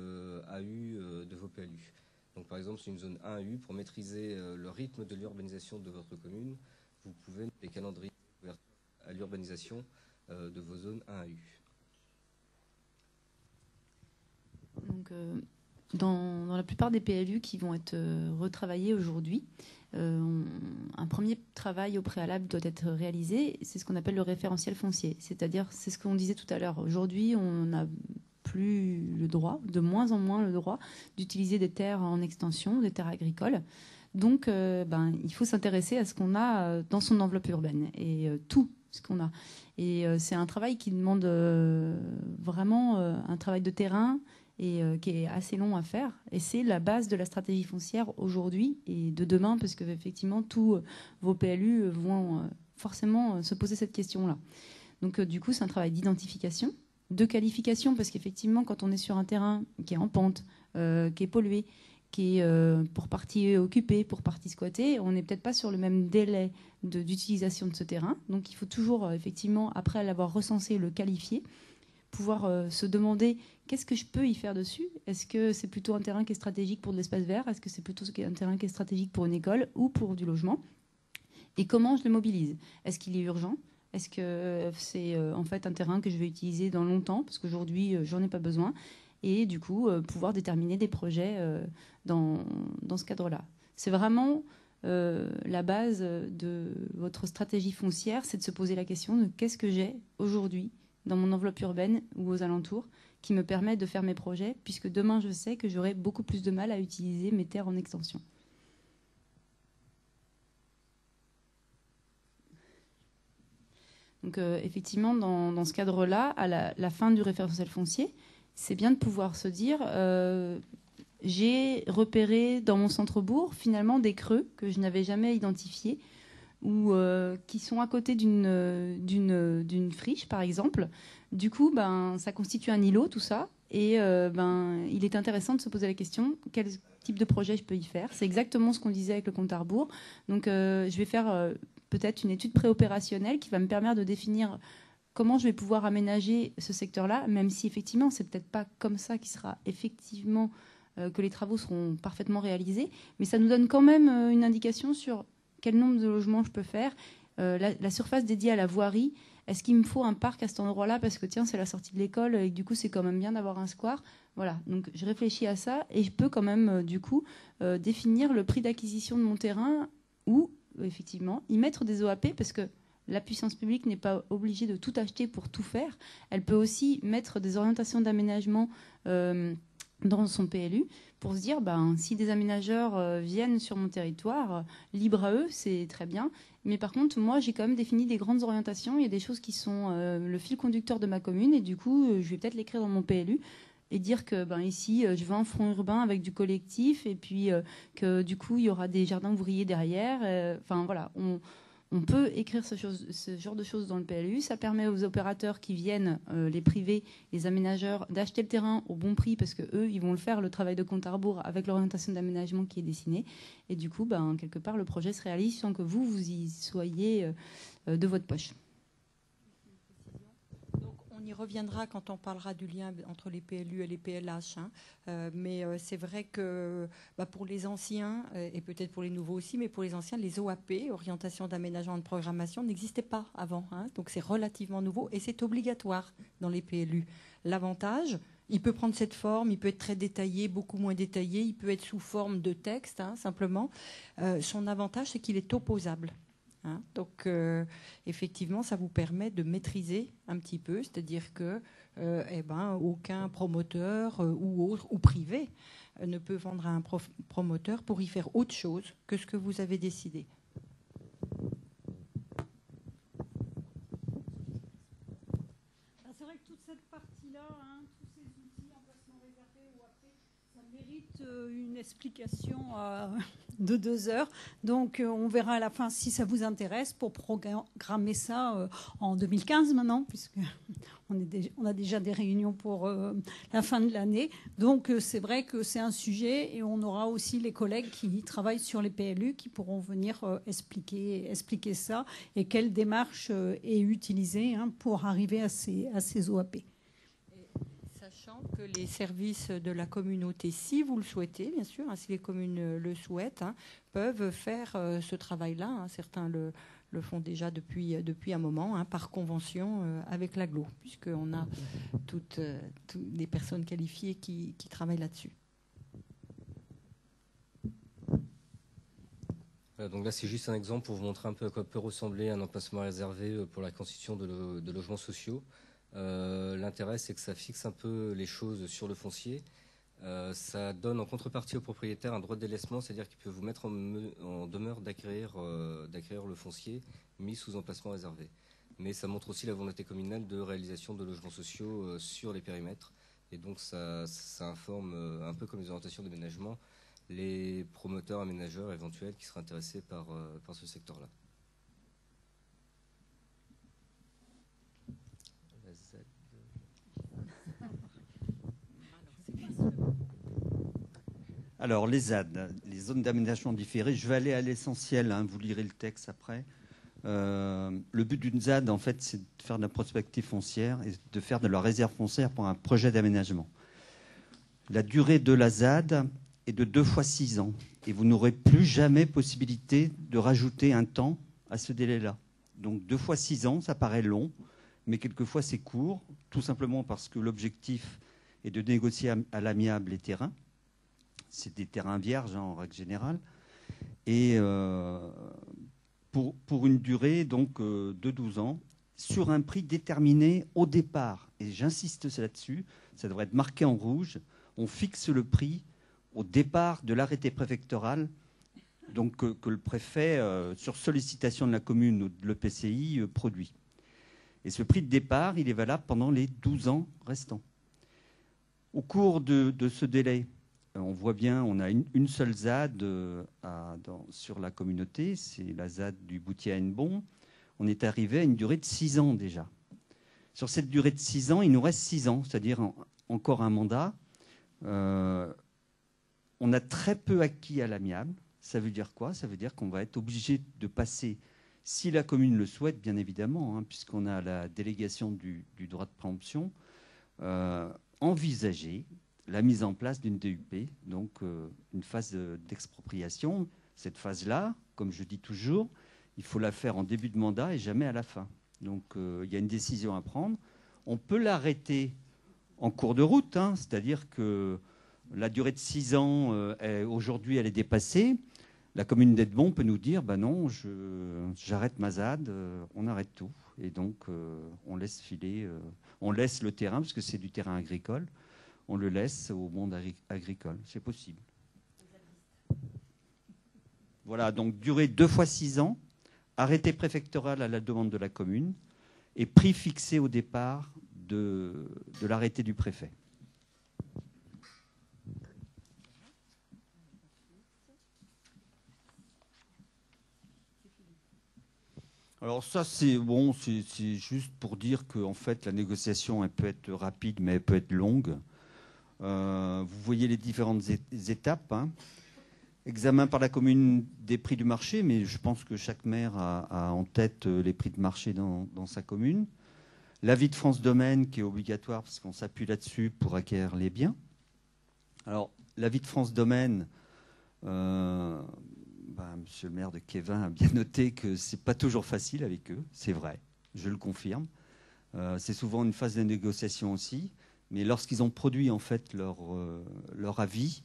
AU de vos PLU. Donc, par exemple, sur une zone 1AU, pour maîtriser le rythme de l'urbanisation de votre commune, vous pouvez les calendriers d'ouverture à l'urbanisation de vos zones 1AU. Donc, dans la plupart des PLU qui vont être retravaillés aujourd'hui, un premier travail au préalable doit être réalisé. C'est ce qu'on appelle le référentiel foncier. C'est-à-dire, c'est ce qu'on disait tout à l'heure. Aujourd'hui, on n'a plus le droit, de moins en moins le droit, d'utiliser des terres en extension, des terres agricoles. Donc, il faut s'intéresser à ce qu'on a dans son enveloppe urbaine et tout ce qu'on a. Et c'est un travail qui demande vraiment un travail de terrain et qui est assez long à faire. Et c'est la base de la stratégie foncière aujourd'hui et de demain, parce que effectivement, tous vos PLU vont forcément se poser cette question-là. Donc, du coup, c'est un travail d'identification, de qualification, parce qu'effectivement, quand on est sur un terrain qui est en pente, qui est pollué, qui est pour partie occupée, pour partie squattée, on n'est peut-être pas sur le même délai d'utilisation de ce terrain. Donc il faut toujours, effectivement, après l'avoir recensé, le qualifier, pouvoir se demander qu'est-ce que je peux y faire dessus. Est-ce que c'est plutôt un terrain qui est stratégique pour de l'espace vert? Est-ce que c'est plutôt un terrain qui est stratégique pour une école ou pour du logement? Et comment je le mobilise? Est-ce qu'il est urgent? Est-ce que c'est en fait un terrain que je vais utiliser dans longtemps? Parce qu'aujourd'hui, j'en ai pas besoin. Et du coup, pouvoir déterminer des projets dans ce cadre-là. C'est vraiment la base de votre stratégie foncière, c'est de se poser la question de qu'est-ce que j'ai aujourd'hui dans mon enveloppe urbaine ou aux alentours qui me permet de faire mes projets, puisque demain, je sais que j'aurai beaucoup plus de mal à utiliser mes terres en extension. Donc effectivement, dans ce cadre-là, à la fin du référentiel foncier, c'est bien de pouvoir se dire j'ai repéré dans mon centre-bourg finalement des creux que je n'avais jamais identifiés ou qui sont à côté d'une friche, par exemple. Du coup, ça constitue un îlot, tout ça. Et il est intéressant de se poser la question, quel type de projet je peux y faire? C'est exactement ce qu'on disait avec le compte à rebours. Donc, je vais faire peut-être une étude préopérationnelle qui va me permettre de définir comment je vais pouvoir aménager ce secteur-là, même si effectivement, c'est peut-être pas comme ça qu'il sera effectivement que les travaux seront parfaitement réalisés. Mais ça nous donne quand même une indication sur quel nombre de logements je peux faire, la surface dédiée à la voirie. Est-ce qu'il me faut un parc à cet endroit-là parce que tiens, c'est la sortie de l'école et du coup, c'est quand même bien d'avoir un square. Voilà, donc je réfléchis à ça et je peux quand même du coup définir le prix d'acquisition de mon terrain ou effectivement y mettre des OAP parce que la puissance publique n'est pas obligée de tout acheter pour tout faire. Elle peut aussi mettre des orientations d'aménagement dans son PLU pour se dire si des aménageurs viennent sur mon territoire, libre à eux, c'est très bien. Mais par contre, moi, j'ai quand même défini des grandes orientations. Il y a des choses qui sont le fil conducteur de ma commune et du coup, je vais peut-être l'écrire dans mon PLU et dire que ici, je veux un front urbain avec du collectif et puis que du coup, il y aura des jardins ouvriers derrière. Enfin, voilà, on peut écrire ce genre de choses dans le PLU. Ça permet aux opérateurs qui viennent, les privés, les aménageurs, d'acheter le terrain au bon prix parce qu'eux, ils vont le faire, le travail de compte à rebours, avec l'orientation d'aménagement qui est dessinée. Et du coup, quelque part, le projet se réalise sans que vous y soyez de votre poche. On y reviendra quand on parlera du lien entre les PLU et les PLH. Mais c'est vrai que pour les anciens, et peut-être pour les nouveaux aussi, mais pour les anciens, les OAP, orientation d'aménagement de programmation, n'existaient pas avant. Donc c'est relativement nouveau et c'est obligatoire dans les PLU. L'avantage, il peut prendre cette forme, il peut être très détaillé, beaucoup moins détaillé, il peut être sous forme de texte, simplement. Son avantage, c'est qu'il est opposable. Donc, effectivement, ça vous permet de maîtriser un petit peu, c'est-à-dire que aucun promoteur ou autre, ou privé, ne peut vendre à un promoteur pour y faire autre chose que ce que vous avez décidé. C'est vrai que toute cette partie-là, tous ces outils, emplacement réservé ou après, ça mérite une explication de 2 heures. Donc, on verra à la fin si ça vous intéresse pour programmer ça en 2015 maintenant, puisqu'on a déjà des réunions pour la fin de l'année. Donc, c'est vrai que c'est un sujet et on aura aussi les collègues qui travaillent sur les PLU qui pourront venir expliquer ça et quelle démarche est utilisée pour arriver à ces OAP. Sachant que les services de la communauté, si vous le souhaitez, bien sûr, si les communes le souhaitent, peuvent faire ce travail-là. Certains le font déjà depuis un moment, par convention avec l'AGLO, puisqu'on a toutes des personnes qualifiées qui travaillent là-dessus. Voilà, donc là, c'est juste un exemple pour vous montrer un peu à quoi peut ressembler un emplacement réservé pour la constitution de logements sociaux. L'intérêt, c'est que ça fixe un peu les choses sur le foncier. Ça donne en contrepartie au propriétaire un droit de délaissement, c'est-à-dire qu'il peut vous mettre en demeure d'acquérir le foncier mis sous emplacement réservé. Mais ça montre aussi la volonté communale de réalisation de logements sociaux sur les périmètres. Et donc ça informe un peu comme les orientations d'aménagement les promoteurs aménageurs éventuels qui seraient intéressés par ce secteur-là. Alors, les ZAD, les zones d'aménagement différé, je vais aller à l'essentiel, vous lirez le texte après. Le but d'une ZAD, en fait, c'est de faire de la prospective foncière et de faire de la réserve foncière pour un projet d'aménagement. La durée de la ZAD est de 2 fois 6 ans et vous n'aurez plus jamais possibilité de rajouter un temps à ce délai-là. Donc 2 fois 6 ans, ça paraît long, mais quelquefois c'est court, tout simplement parce que l'objectif est de négocier à l'amiable les terrains. C'est des terrains vierges en règle générale. Et pour une durée donc, de 12 ans, sur un prix déterminé au départ. Et j'insiste là-dessus, ça devrait être marqué en rouge. On fixe le prix au départ de l'arrêté préfectoral, donc que le préfet, sur sollicitation de la commune ou de l'EPCI, produit. Et ce prix de départ, il est valable pendant les 12 ans restants. Au cours de ce délai, on voit bien, on a une seule ZAD sur la communauté, c'est la ZAD du Boutier à Hennebont. On est arrivé à une durée de 6 ans déjà. Sur cette durée de 6 ans, il nous reste 6 ans, c'est-à-dire encore un mandat. On a très peu acquis à l'amiable. Ça veut dire quoi? Ça veut dire qu'on va être obligé de passer, si la commune le souhaite, bien évidemment, hein, puisqu'on a la délégation du droit de préemption, envisager la mise en place d'une DUP, donc une phase d'expropriation. Cette phase-là, comme je dis toujours, il faut la faire en début de mandat et jamais à la fin. Donc il y a une décision à prendre. On peut l'arrêter en cours de route, hein, c'est-à-dire que la durée de 6 ans, aujourd'hui, elle est dépassée. La commune d'Hennebont peut nous dire, ben non, j'arrête ma ZAD, on arrête tout. Et donc, on laisse filer, on laisse le terrain, parce que c'est du terrain agricole, on le laisse au monde agricole. C'est possible. Voilà, donc durée 2 fois 6 ans, arrêté préfectoral à la demande de la commune, et prix fixé au départ de l'arrêté du préfet. Alors ça, c'est bon, c'est juste pour dire que en fait, la négociation, elle peut être rapide, mais elle peut être longue. Vous voyez les différentes étapes. Hein. Examen par la commune des prix du marché, mais je pense que chaque maire a en tête les prix de marché dans sa commune. L'avis de France Domaine, qui est obligatoire, parce qu'on s'appuie là-dessus pour acquérir les biens. Alors, l'avis de France Domaine... Monsieur le maire de Kévin a bien noté que ce n'est pas toujours facile avec eux, c'est vrai, je le confirme. C'est souvent une phase de négociation aussi, mais lorsqu'ils ont produit en fait leur avis,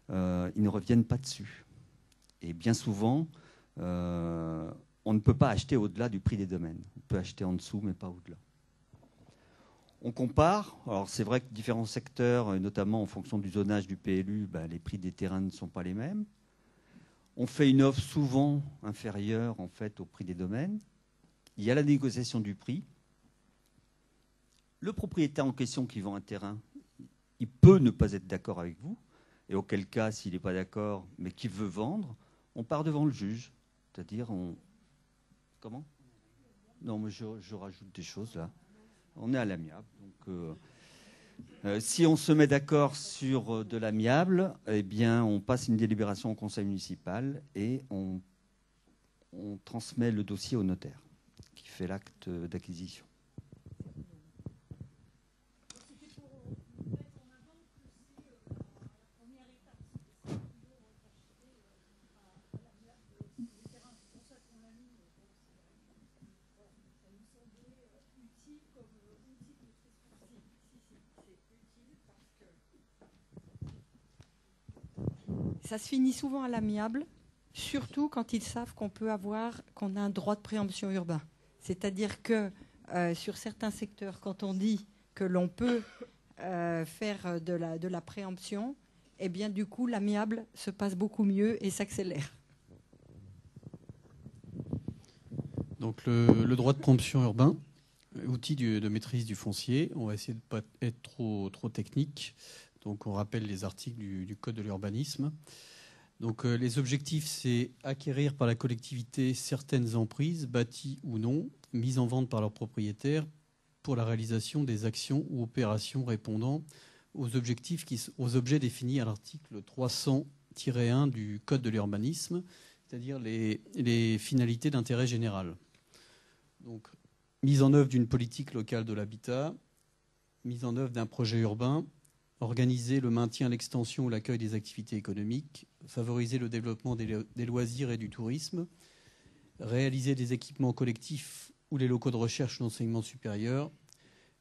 ils ne reviennent pas dessus. Et bien souvent, on ne peut pas acheter au-delà du prix des domaines. On peut acheter en dessous, mais pas au-delà. On compare. Alors c'est vrai que différents secteurs, notamment en fonction du zonage du PLU, les prix des terrains ne sont pas les mêmes. On fait une offre souvent inférieure en fait, au prix des domaines. Il y a la négociation du prix. Le propriétaire en question qui vend un terrain, il peut ne pas être d'accord avec vous. Et auquel cas, s'il n'est pas d'accord, mais qu'il veut vendre, on part devant le juge. C'est-à-dire, Comment? Non, mais je rajoute des choses là. On est à l'amiable. Donc, si on se met d'accord sur de l'amiable, eh bien, on passe une délibération au conseil municipal et on transmet le dossier au notaire qui fait l'acte d'acquisition. Ça se finit souvent à l'amiable, surtout quand ils savent qu'on a un droit de préemption urbain. C'est-à-dire que sur certains secteurs, quand on dit que l'on peut faire de la préemption, eh bien du coup l'amiable se passe beaucoup mieux et s'accélère. Donc le droit de préemption urbain, outil de maîtrise du foncier, on va essayer de ne pas être trop technique. Donc on rappelle les articles du Code de l'urbanisme. Donc les objectifs, c'est acquérir par la collectivité certaines emprises, bâties ou non, mises en vente par leurs propriétaires pour la réalisation des actions ou opérations répondant aux objets définis à l'article 300-1 du Code de l'urbanisme, c'est-à-dire les finalités d'intérêt général. Donc mise en œuvre d'une politique locale de l'habitat, mise en œuvre d'un projet urbain, organiser le maintien, l'extension ou l'accueil des activités économiques, favoriser le développement des loisirs et du tourisme, réaliser des équipements collectifs ou les locaux de recherche ou d'enseignement supérieur,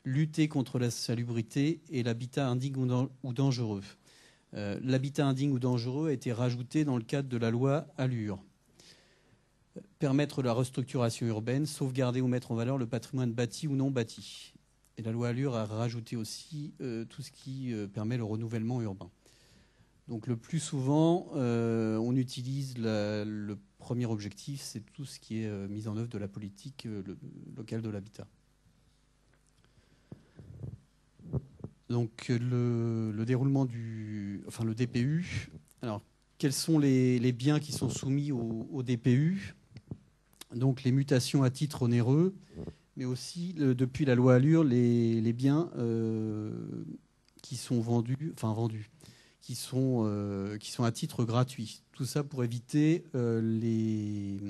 lutter contre la salubrité et l'habitat indigne ou dangereux. L'habitat indigne ou dangereux a été rajouté dans le cadre de la loi Allure. Permettre la restructuration urbaine, sauvegarder ou mettre en valeur le patrimoine bâti ou non bâti. Et la loi Allure a rajouté aussi tout ce qui permet le renouvellement urbain. Donc le plus souvent, on utilise le premier objectif, c'est tout ce qui est mise en œuvre de la politique locale de l'habitat. Donc le déroulement le DPU. Alors, quels sont les biens qui sont soumis au DPU? Donc les mutations à titre onéreux, mais aussi depuis la loi Allure, les biens qui sont vendus, qui sont à titre gratuit. Tout ça pour éviter les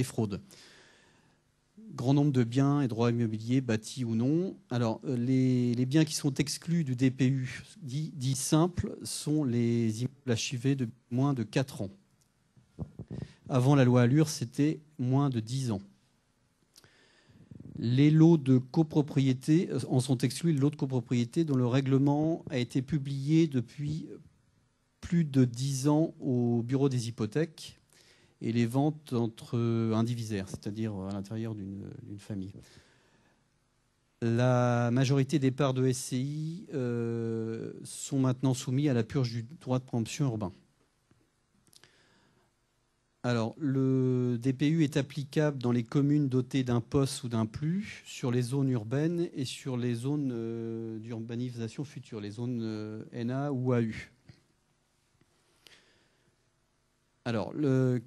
fraudes. Grand nombre de biens et droits immobiliers, bâtis ou non. Alors, les biens qui sont exclus du DPU dit simple sont les immeubles achevés de moins de 4 ans. Avant la loi Allure, c'était moins de 10 ans. Les lots de copropriété en sont exclus, les lots de copropriété dont le règlement a été publié depuis plus de 10 ans au bureau des hypothèques, et les ventes entre indivisaires, c'est-à-dire à l'intérieur d'une famille. La majorité des parts de SCI sont maintenant soumis à la purge du droit de préemption urbain. Alors, le DPU est applicable dans les communes dotées d'un POS ou d'un PLU, sur les zones urbaines et sur les zones d'urbanisation future, les zones NA ou AU. Alors,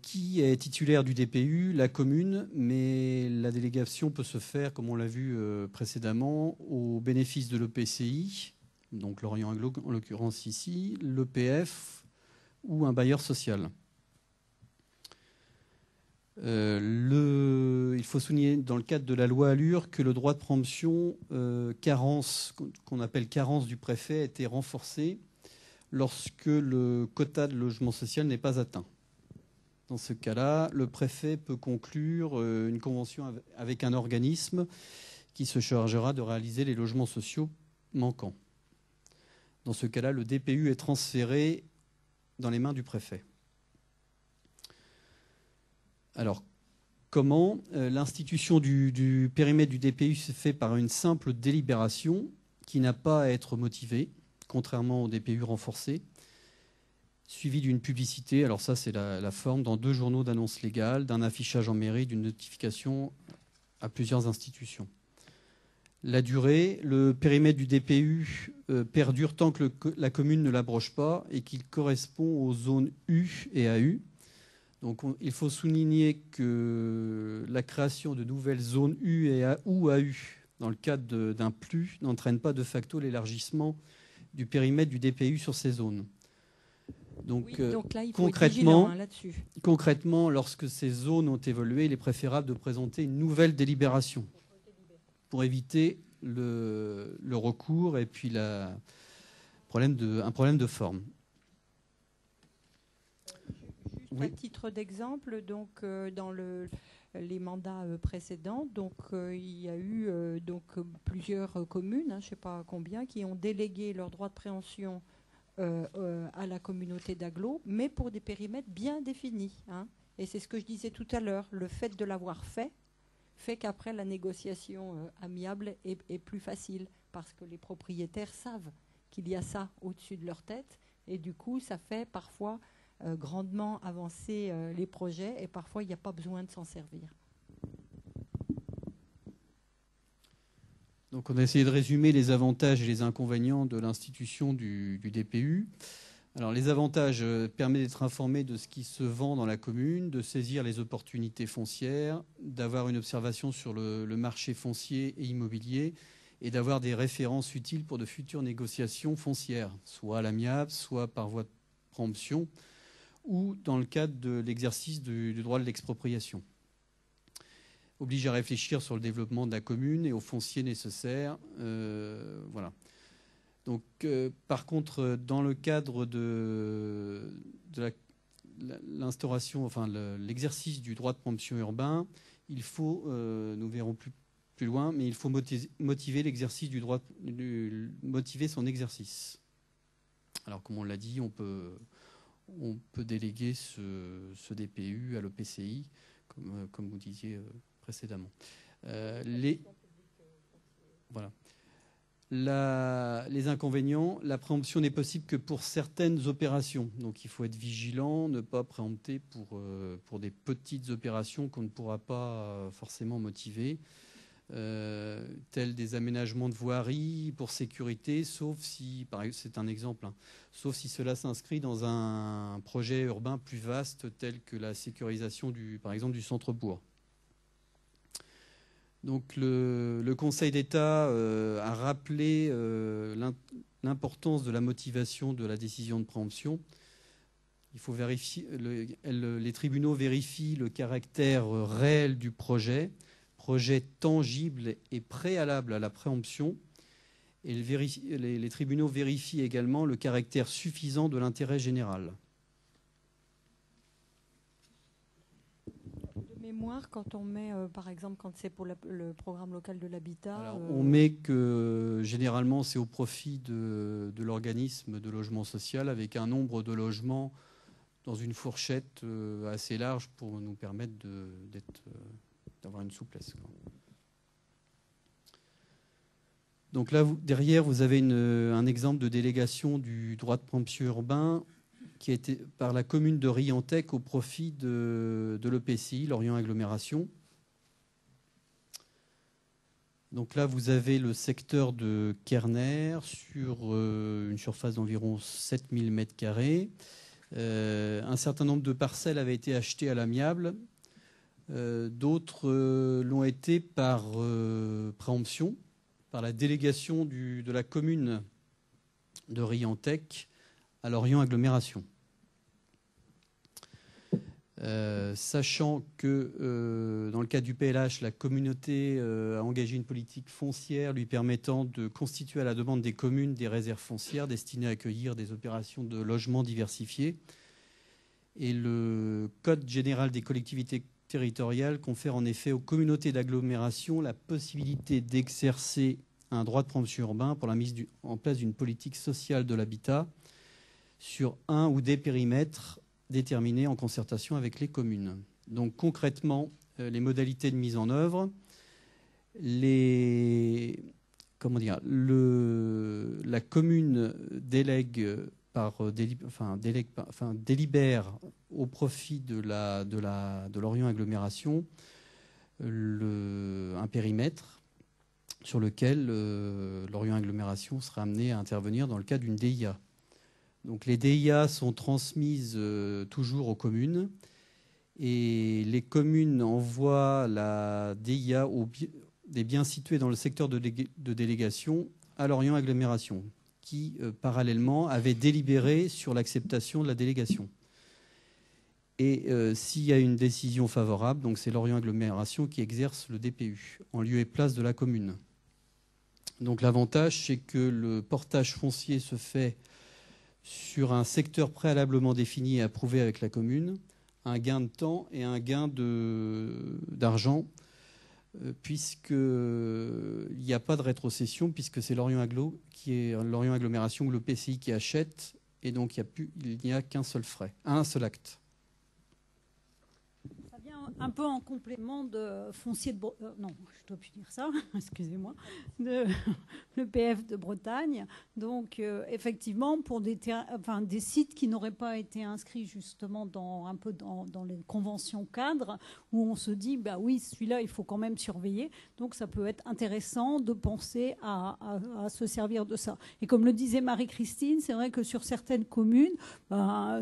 qui est titulaire du DPU? La commune, mais la délégation peut se faire, comme on l'a vu précédemment, au bénéfice de l'EPCI, donc Lorient Agglo en l'occurrence ici, l'EPF ou un bailleur social. Il faut souligner dans le cadre de la loi Allure que le droit de préemption carence, qu'on appelle carence du préfet, a été renforcé lorsque le quota de logement social n'est pas atteint. Dans ce cas-là, le préfet peut conclure une convention avec un organisme qui se chargera de réaliser les logements sociaux manquants. Dans ce cas-là, le DPU est transféré dans les mains du préfet. Alors, comment? L'institution du périmètre du DPU se fait par une simple délibération qui n'a pas à être motivée, contrairement au DPU renforcé, suivi d'une publicité. Alors ça, c'est la forme dans 2 journaux d'annonce légale, d'un affichage en mairie, d'une notification à plusieurs institutions. La durée, le périmètre du DPU perdure tant que la commune ne l'abroge pas et qu'il correspond aux zones U et AU. Donc il faut souligner que la création de nouvelles zones U ou AU dans le cadre d'un PLU n'entraîne pas de facto l'élargissement du périmètre du DPU sur ces zones. Donc, oui, donc là, il faut être vigilant, là-dessus. Concrètement, lorsque ces zones ont évolué, il est préférable de présenter une nouvelle délibération pour éviter le recours et puis un problème de forme. Juste oui. À titre d'exemple, donc dans les mandats précédents, donc il y a eu plusieurs communes, je ne sais pas combien, qui ont délégué leur droit de préemption à la communauté d'agglo, mais pour des périmètres bien définis. Et c'est ce que je disais tout à l'heure, le fait de l'avoir fait qu'après la négociation amiable est plus facile, parce que les propriétaires savent qu'il y a ça au-dessus de leur tête, et du coup ça fait parfois grandement avancer les projets, et parfois il n'y a pas besoin de s'en servir. Donc on a essayé de résumer les avantages et les inconvénients de l'institution du DPU. Alors les avantages permettent d'être informé de ce qui se vend dans la commune, de saisir les opportunités foncières, d'avoir une observation sur le marché foncier et immobilier et d'avoir des références utiles pour de futures négociations foncières, soit à l'amiable, soit par voie de préemption ou dans le cadre de l'exercice du droit de l'expropriation. Oblige à réfléchir sur le développement de la commune et au foncier nécessaire. Voilà. Donc, par contre, dans le cadre de l'instauration, enfin l'exercice du droit de préemption urbain, il faut, nous verrons plus loin, mais il faut motiver l'exercice du droit, motiver son exercice. Alors, comme on l'a dit, on peut déléguer ce DPU à l'EPCI, comme vous disiez précédemment. Voilà. Les inconvénients, la préemption n'est possible que pour certaines opérations. Donc il faut être vigilant, ne pas préempter pour des petites opérations qu'on ne pourra pas forcément motiver. tels des aménagements de voirie pour sécurité, sauf si, c'est un exemple, hein, sauf si cela s'inscrit dans un projet urbain plus vaste tel que la sécurisation par exemple du centre-bourg. Donc le Conseil d'État a rappelé l'importance de la motivation de la décision de préemption. Il faut vérifier, les tribunaux vérifient le caractère réel du projet tangible et préalable à la préemption. Et les tribunaux vérifient également le caractère suffisant de l'intérêt général. De mémoire, quand on met, par exemple, quand c'est pour le programme local de l'habitat... On met que généralement c'est au profit de l'organisme de logement social avec un nombre de logements dans une fourchette assez large pour nous permettre d'avoir une souplesse. Donc là, derrière, vous avez un exemple de délégation du droit de préemption urbain qui a été par la commune de Riantec au profit de l'EPCI, Lorient Agglomération. Donc là, vous avez le secteur de Kerner sur une surface d'environ 7000 m². Un certain nombre de parcelles avaient été achetées à l'amiable. D'autres l'ont été par préemption, par la délégation de la commune de Riantec à Lorient Agglomération. Sachant que dans le cadre du PLH, la communauté a engagé une politique foncière lui permettant de constituer à la demande des communes des réserves foncières destinées à accueillir des opérations de logement diversifiées. Et le Code général des collectivités territoriales confère en effet aux communautés d'agglomération la possibilité d'exercer un droit de préemption urbain pour la mise en place d'une politique sociale de l'habitat sur un ou des périmètres déterminés en concertation avec les communes. Donc concrètement, les modalités de mise en œuvre, la commune délibère au profit de Lorient Agglomération un périmètre sur lequel Lorient Agglomération sera amené à intervenir dans le cadre d'une DIA. Donc les DIA sont transmises toujours aux communes et les communes envoient la DIA des biens situés dans le secteur de délégation à Lorient Agglomération qui, parallèlement, avait délibéré sur l'acceptation de la délégation. Et s'il y a une décision favorable, donc c'est Lorient Agglomération qui exerce le DPU en lieu et place de la commune. Donc l'avantage, c'est que le portage foncier se fait sur un secteur préalablement défini et approuvé avec la commune, un gain de temps et un gain d'argent, puisqu'il n'y a pas de rétrocession, puisque c'est Lorient Agglomération ou le PCI qui achète, et donc il n'y a qu'un seul acte. Ça vient un peu en complément de foncier de non, je ne dois plus dire ça, excusez-moi, le PF de Bretagne. Donc effectivement, pour des sites qui n'auraient pas été inscrits justement dans les conventions cadres, où on se dit bah oui, celui-là il faut quand même surveiller. Donc ça peut être intéressant de penser à se servir de ça. Et comme le disait Marie-Christine, c'est vrai que sur certaines communes,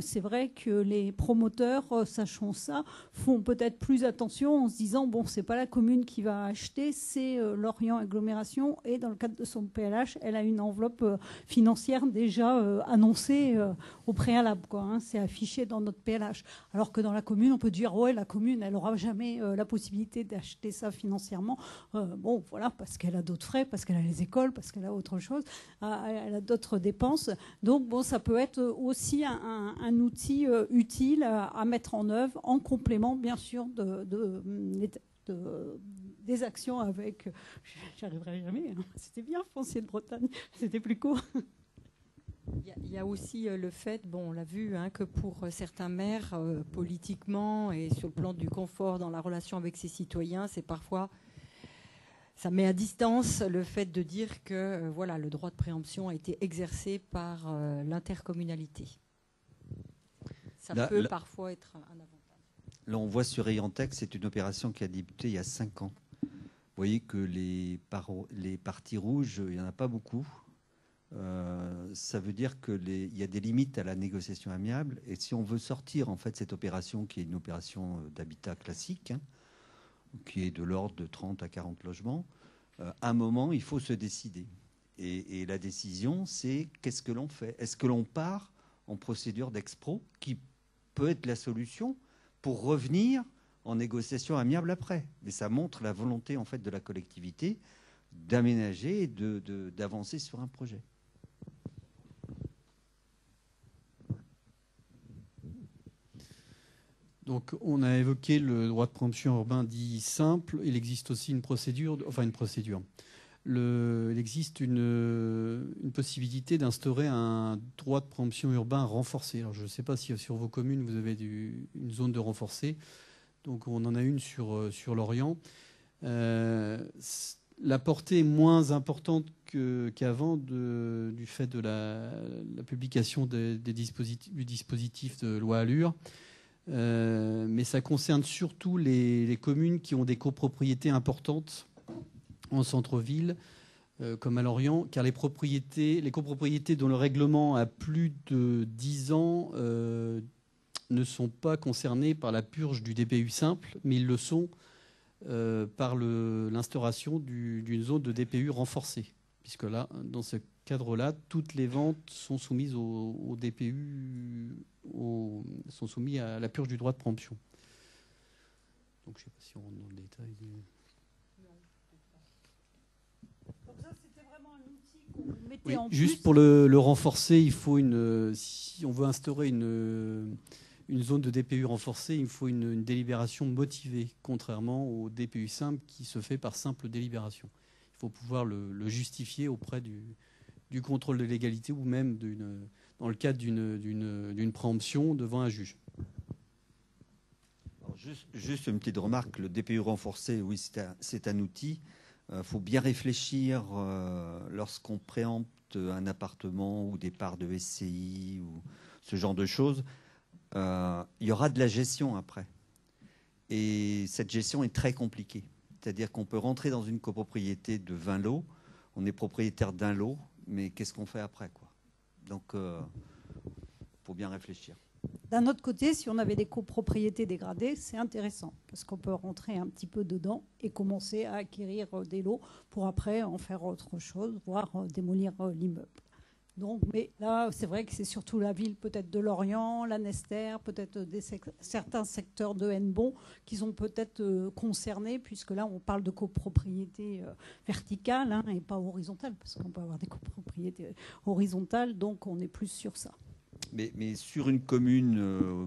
c'est vrai que les promoteurs, sachant ça, font peut-être plus attention en se disant bon, c'est pas la commune qui va acheter, c'est Lorient Agglomération, et dans le cadre de son PLH, elle a une enveloppe financière déjà annoncée au préalable, quoi, hein, c'est affiché dans notre PLH. Alors que dans la commune, on peut dire ouais, la commune, elle aura jamais la possibilité d'acheter ça financièrement. Bon, voilà, parce qu'elle a d'autres frais, parce qu'elle a les écoles, parce qu'elle a autre chose, elle a d'autres dépenses. Donc bon, ça peut être aussi un outil utile à mettre en œuvre en complément, bien sûr, des actions avec... J'arriverai jamais, hein. C'était bien, foncier de Bretagne, c'était plus court. Il y a aussi le fait, bon, on l'a vu, hein, que pour certains maires, politiquement et sur le plan du confort dans la relation avec ses citoyens, c'est parfois... Ça met à distance le fait de dire que voilà, le droit de préemption a été exercé par l'intercommunalité. Ça peut parfois être un avantage. Là, on voit sur Riantec, c'est une opération qui a débuté il y a 5 ans. voyez que les partis rouges, il n'y en a pas beaucoup. Ça veut dire qu'il y a des limites à la négociation amiable. Et si on veut sortir en fait cette opération, qui est une opération d'habitat classique, hein, qui est de l'ordre de 30 à 40 logements, à un moment, il faut se décider. Et la décision, c'est qu'est-ce que l'on fait? Est-ce que l'on part en procédure d'expro, qui peut être la solution pour revenir en négociation amiable après? Mais ça montre la volonté en fait de la collectivité d'aménager et d'avancer sur un projet. Donc, on a évoqué le droit de préemption urbain dit simple. Il existe aussi une procédure. Il existe une possibilité d'instaurer un droit de préemption urbain renforcé. Alors, je ne sais pas si sur vos communes, vous avez une zone de renforcé. Donc, on en a une sur l'Orient. La portée est moins importante qu'avant du fait de la publication du dispositif de loi Allure. Mais ça concerne surtout les communes qui ont des copropriétés importantes en centre-ville, comme à Lorient, car les copropriétés dont le règlement a plus de 10 ans ne sont pas concernées par la purge du DPU simple, mais ils le sont par l'instauration d'une zone de DPU renforcée, puisque là, dans ce cadre-là, toutes les ventes sont soumises au DPU, sont soumises à la purge du droit de préemption. Donc, je ne sais pas si on rentre dans le détail. Donc ça, c'était vraiment un outil qu'on mettait Oui, en juste plus. pour le renforcer, il faut si on veut instaurer une zone de DPU renforcée, il faut une délibération motivée, contrairement au DPU simple qui se fait par simple délibération. Il faut pouvoir le justifier auprès du contrôle de légalité ou même dans le cadre d'une préemption devant un juge. Alors juste une petite remarque, le DPU renforcé, oui, c'est un outil. Il faut bien réfléchir lorsqu'on préempte un appartement ou des parts de SCI ou ce genre de choses. Il y aura de la gestion après. Et cette gestion est très compliquée. C'est-à-dire qu'on peut rentrer dans une copropriété de 20 lots, on est propriétaire d'un lot, mais qu'est-ce qu'on fait après, quoi? Donc, faut bien réfléchir. D'un autre côté, si on avait des copropriétés dégradées, c'est intéressant parce qu'on peut rentrer un petit peu dedans et commencer à acquérir des lots pour après en faire autre chose, voire démolir l'immeuble. Donc, mais là, c'est vrai que c'est surtout la ville peut-être de Lorient, la Nester, peut-être certains secteurs de Hennebont qui sont peut-être concernés, puisque là, on parle de copropriété verticale hein, et pas horizontale, parce qu'on peut avoir des copropriétés horizontales, donc on est plus sur ça. Mais sur une commune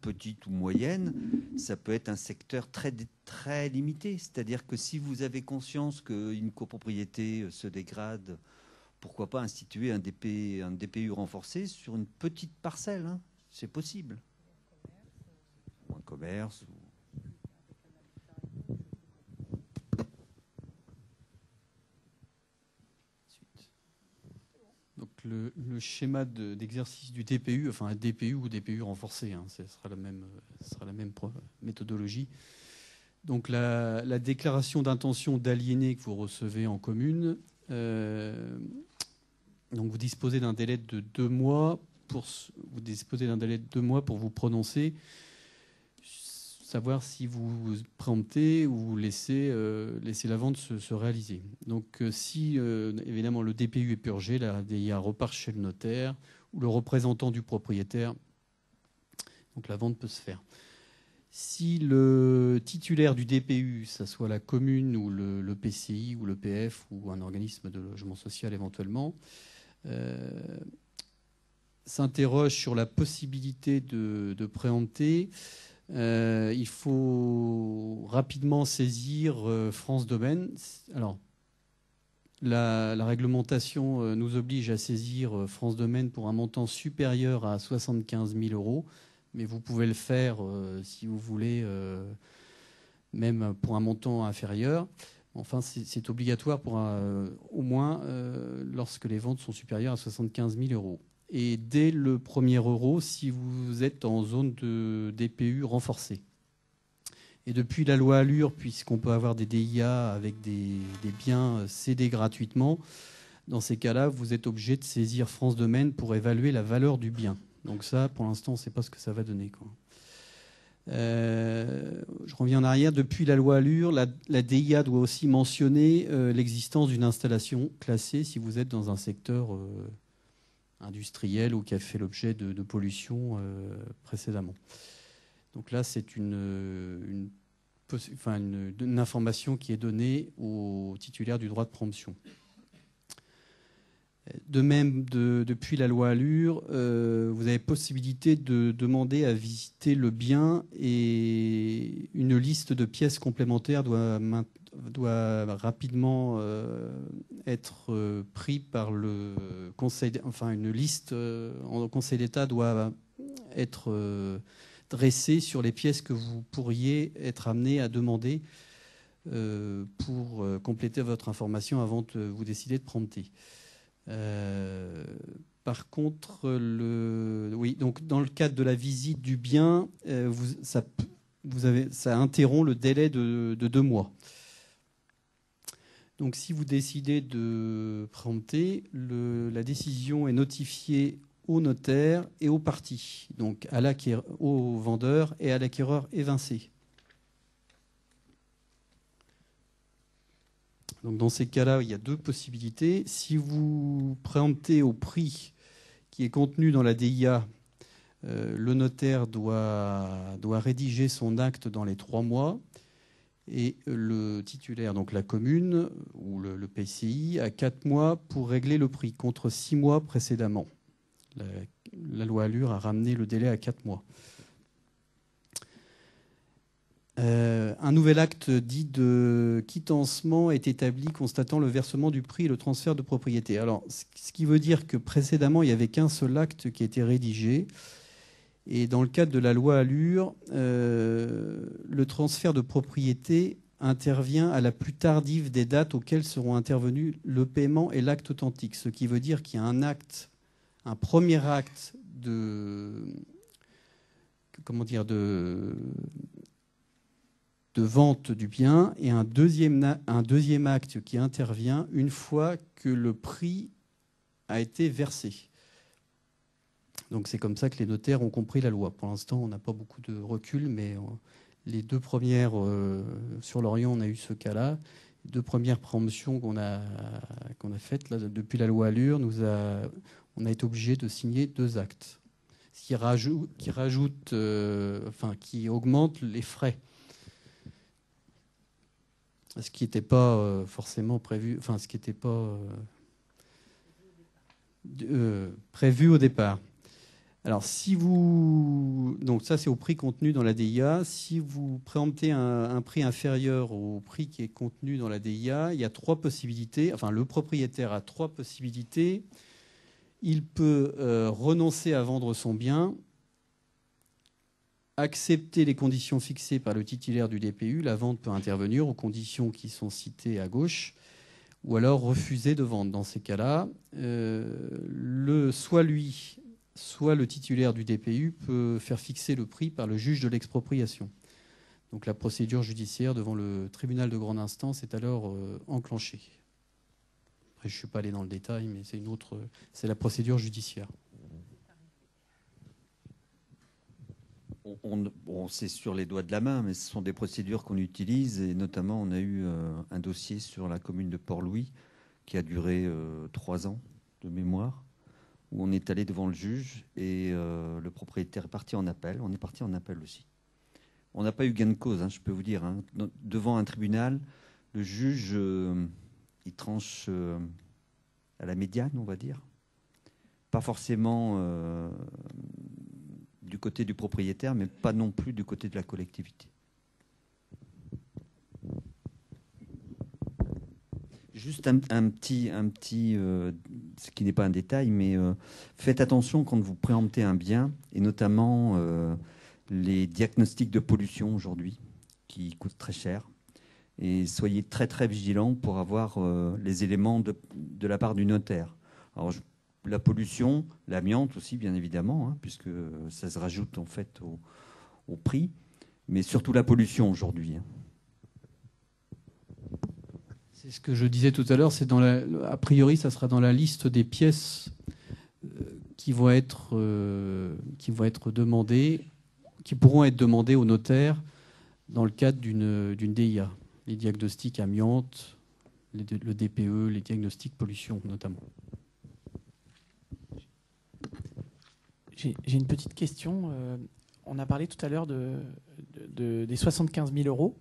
petite ou moyenne, ça peut être un secteur très, très limité. C'est-à-dire que si vous avez conscience qu'une copropriété se dégrade, pourquoi pas instituer un DPU renforcé sur une petite parcelle, hein? C'est possible. Un commerce. Donc le schéma d'exercice du DPU, enfin un DPU ou DPU renforcé, hein, ce sera la même méthodologie. Donc la déclaration d'intention d'aliéner que vous recevez en commune, donc vous disposez d'un délai de 2 mois pour vous prononcer, savoir si vous préemptez ou vous laissez la vente se réaliser. Donc si évidemment le DPU est purgé, la RDIA repart chez le notaire ou le représentant du propriétaire, donc la vente peut se faire. Si le titulaire du DPU, ça soit la commune ou le PCI ou le PF ou un organisme de logement social éventuellement, s'interroge sur la possibilité de préempter, il faut rapidement saisir France Domaine. Alors, la réglementation nous oblige à saisir France Domaine pour un montant supérieur à 75 000 euros, mais vous pouvez le faire si vous voulez, même pour un montant inférieur. Enfin, c'est obligatoire pour au moins lorsque les ventes sont supérieures à 75 000 euros. Et dès le premier euro, si vous êtes en zone de DPU renforcée. Et depuis la loi Allure, puisqu'on peut avoir des DIA avec des biens cédés gratuitement, dans ces cas-là, vous êtes obligé de saisir France Domaine pour évaluer la valeur du bien. Donc ça, pour l'instant, on ne sait pas ce que ça va donner, quoi. Je reviens en arrière. Depuis la loi Allure, la DIA doit aussi mentionner l'existence d'une installation classée si vous êtes dans un secteur industriel ou qui a fait l'objet de pollution précédemment. Donc là, c'est une information qui est donnée au titulaire du droit de préemption. De même, depuis la loi Allure, vous avez possibilité de demander à visiter le bien et une liste de pièces complémentaires doit rapidement être prise par le Conseil. Enfin, une liste en Conseil d'État doit être dressée sur les pièces que vous pourriez être amené à demander pour compléter votre information avant de vous décider de préempter. Par contre, donc dans le cadre de la visite du bien, ça interrompt le délai de 2 mois. Donc si vous décidez de préempter, la décision est notifiée au notaire et aux parties, donc au vendeur et à l'acquéreur évincé. Donc dans ces cas-là, il y a 2 possibilités. Si vous préemptez au prix qui est contenu dans la DIA, le notaire doit rédiger son acte dans les 3 mois et le titulaire, donc la commune ou le PCI, a 4 mois pour régler le prix contre 6 mois précédemment. La loi Allure a ramené le délai à 4 mois. Un nouvel acte dit de quittancement est établi constatant le versement du prix et le transfert de propriété. Alors, ce qui veut dire que précédemment, il n'y avait qu'un seul acte qui a été rédigé. Et dans le cadre de la loi Allure, le transfert de propriété intervient à la plus tardive des dates auxquelles seront intervenus le paiement et l'acte authentique. Ce qui veut dire qu'il y a un premier acte de vente du bien et un deuxième acte qui intervient une fois que le prix a été versé. Donc c'est comme ça que les notaires ont compris la loi. Pour l'instant, on n'a pas beaucoup de recul, mais les 2 premières, sur l'Orient, on a eu ce cas-là. Les 2 premières préemptions qu'on a faites là, depuis la loi Allure, on a été obligé de signer 2 actes, ce qui augmente les frais. Ce qui n'était pas forcément prévu, ce qui n'était pas prévu au départ. Alors, donc ça c'est au prix contenu dans la DIA. Si vous préemptez un prix inférieur au prix qui est contenu dans la DIA, il y a 3 possibilités. Enfin, le propriétaire a 3 possibilités. Il peut renoncer à vendre son bien, accepter les conditions fixées par le titulaire du DPU, la vente peut intervenir aux conditions qui sont citées à gauche, ou alors refuser de vendre. Dans ces cas-là, soit lui, soit le titulaire du DPU peut faire fixer le prix par le juge de l'expropriation. Donc la procédure judiciaire devant le tribunal de grande instance est alors enclenchée. Après, je ne suis pas allé dans le détail, mais c'est la procédure judiciaire. C'est sur les doigts de la main, mais ce sont des procédures qu'on utilise. Et notamment, on a eu un dossier sur la commune de Port-Louis qui a duré 3 ans de mémoire, où on est allé devant le juge et le propriétaire est parti en appel. On est parti en appel aussi. On n'a pas eu gain de cause, je peux vous dire. Devant un tribunal, le juge, il tranche à la médiane, on va dire. Pas forcément du côté du propriétaire, mais pas non plus du côté de la collectivité. Juste un petit ce qui n'est pas un détail, mais faites attention quand vous préemptez un bien, et notamment les diagnostics de pollution aujourd'hui, qui coûtent très cher. Et soyez très très vigilants pour avoir les éléments de la part du notaire. Alors, la pollution, l'amiante aussi, bien évidemment, puisque ça se rajoute en fait au prix. mais surtout la pollution aujourd'hui. C'est ce que je disais tout à l'heure, a priori, ça sera dans la liste des pièces qui vont être demandées, qui pourront être demandées au notaire dans le cadre d'une DIA, les diagnostics amiante, le DPE, les diagnostics pollution notamment. J'ai une petite question. On a parlé tout à l'heure des 75 000 euros.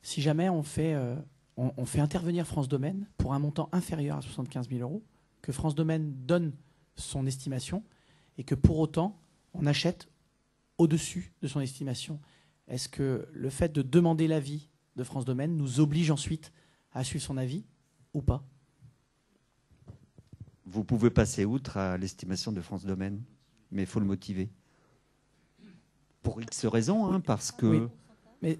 Si jamais on fait intervenir France Domaine pour un montant inférieur à 75 000 euros, que France Domaine donne son estimation et que pour autant on achète au-dessus de son estimation, est-ce que le fait de demander l'avis de France Domaine nous oblige ensuite à suivre son avis ou pas? Vous pouvez passer outre à l'estimation de France Domaine, mais il faut le motiver. Pour X raisons, hein, parce que... Oui. Mais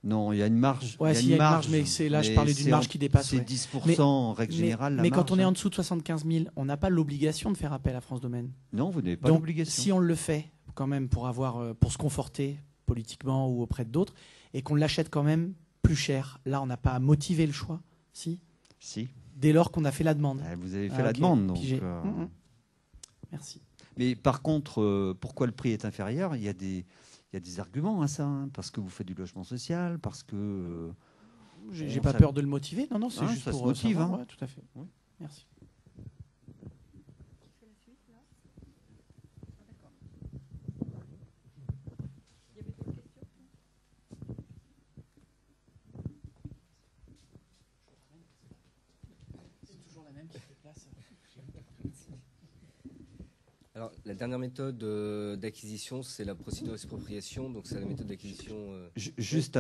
non, il y a une marge. ouais, il y a une marge, mais là, je parlais d'une marge qui dépasse. C'est 10% en règle générale. Mais quand on est en dessous de 75 000, on n'a pas l'obligation de faire appel à France Domaine. Non, vous n'avez pas Donc, l'obligation. si on le fait quand même pour se conforter politiquement ou auprès d'autres, et qu'on l'achète quand même plus cher, là, on n'a pas à motiver le choix, si dès lors qu'on a fait la demande. Vous avez fait la demande, donc. Merci. Mais par contre, pourquoi le prix est inférieur? Il y a des arguments à ça, hein, parce que vous faites du logement social, parce que... J'ai pas peur de le motiver. Non, non, c'est juste ça pour se motive. savoir. Hein. Ouais, tout à fait. Oui. Merci. Alors, la dernière méthode d'acquisition, c'est la procédure d'expropriation. Donc, c'est la méthode d'acquisition. Juste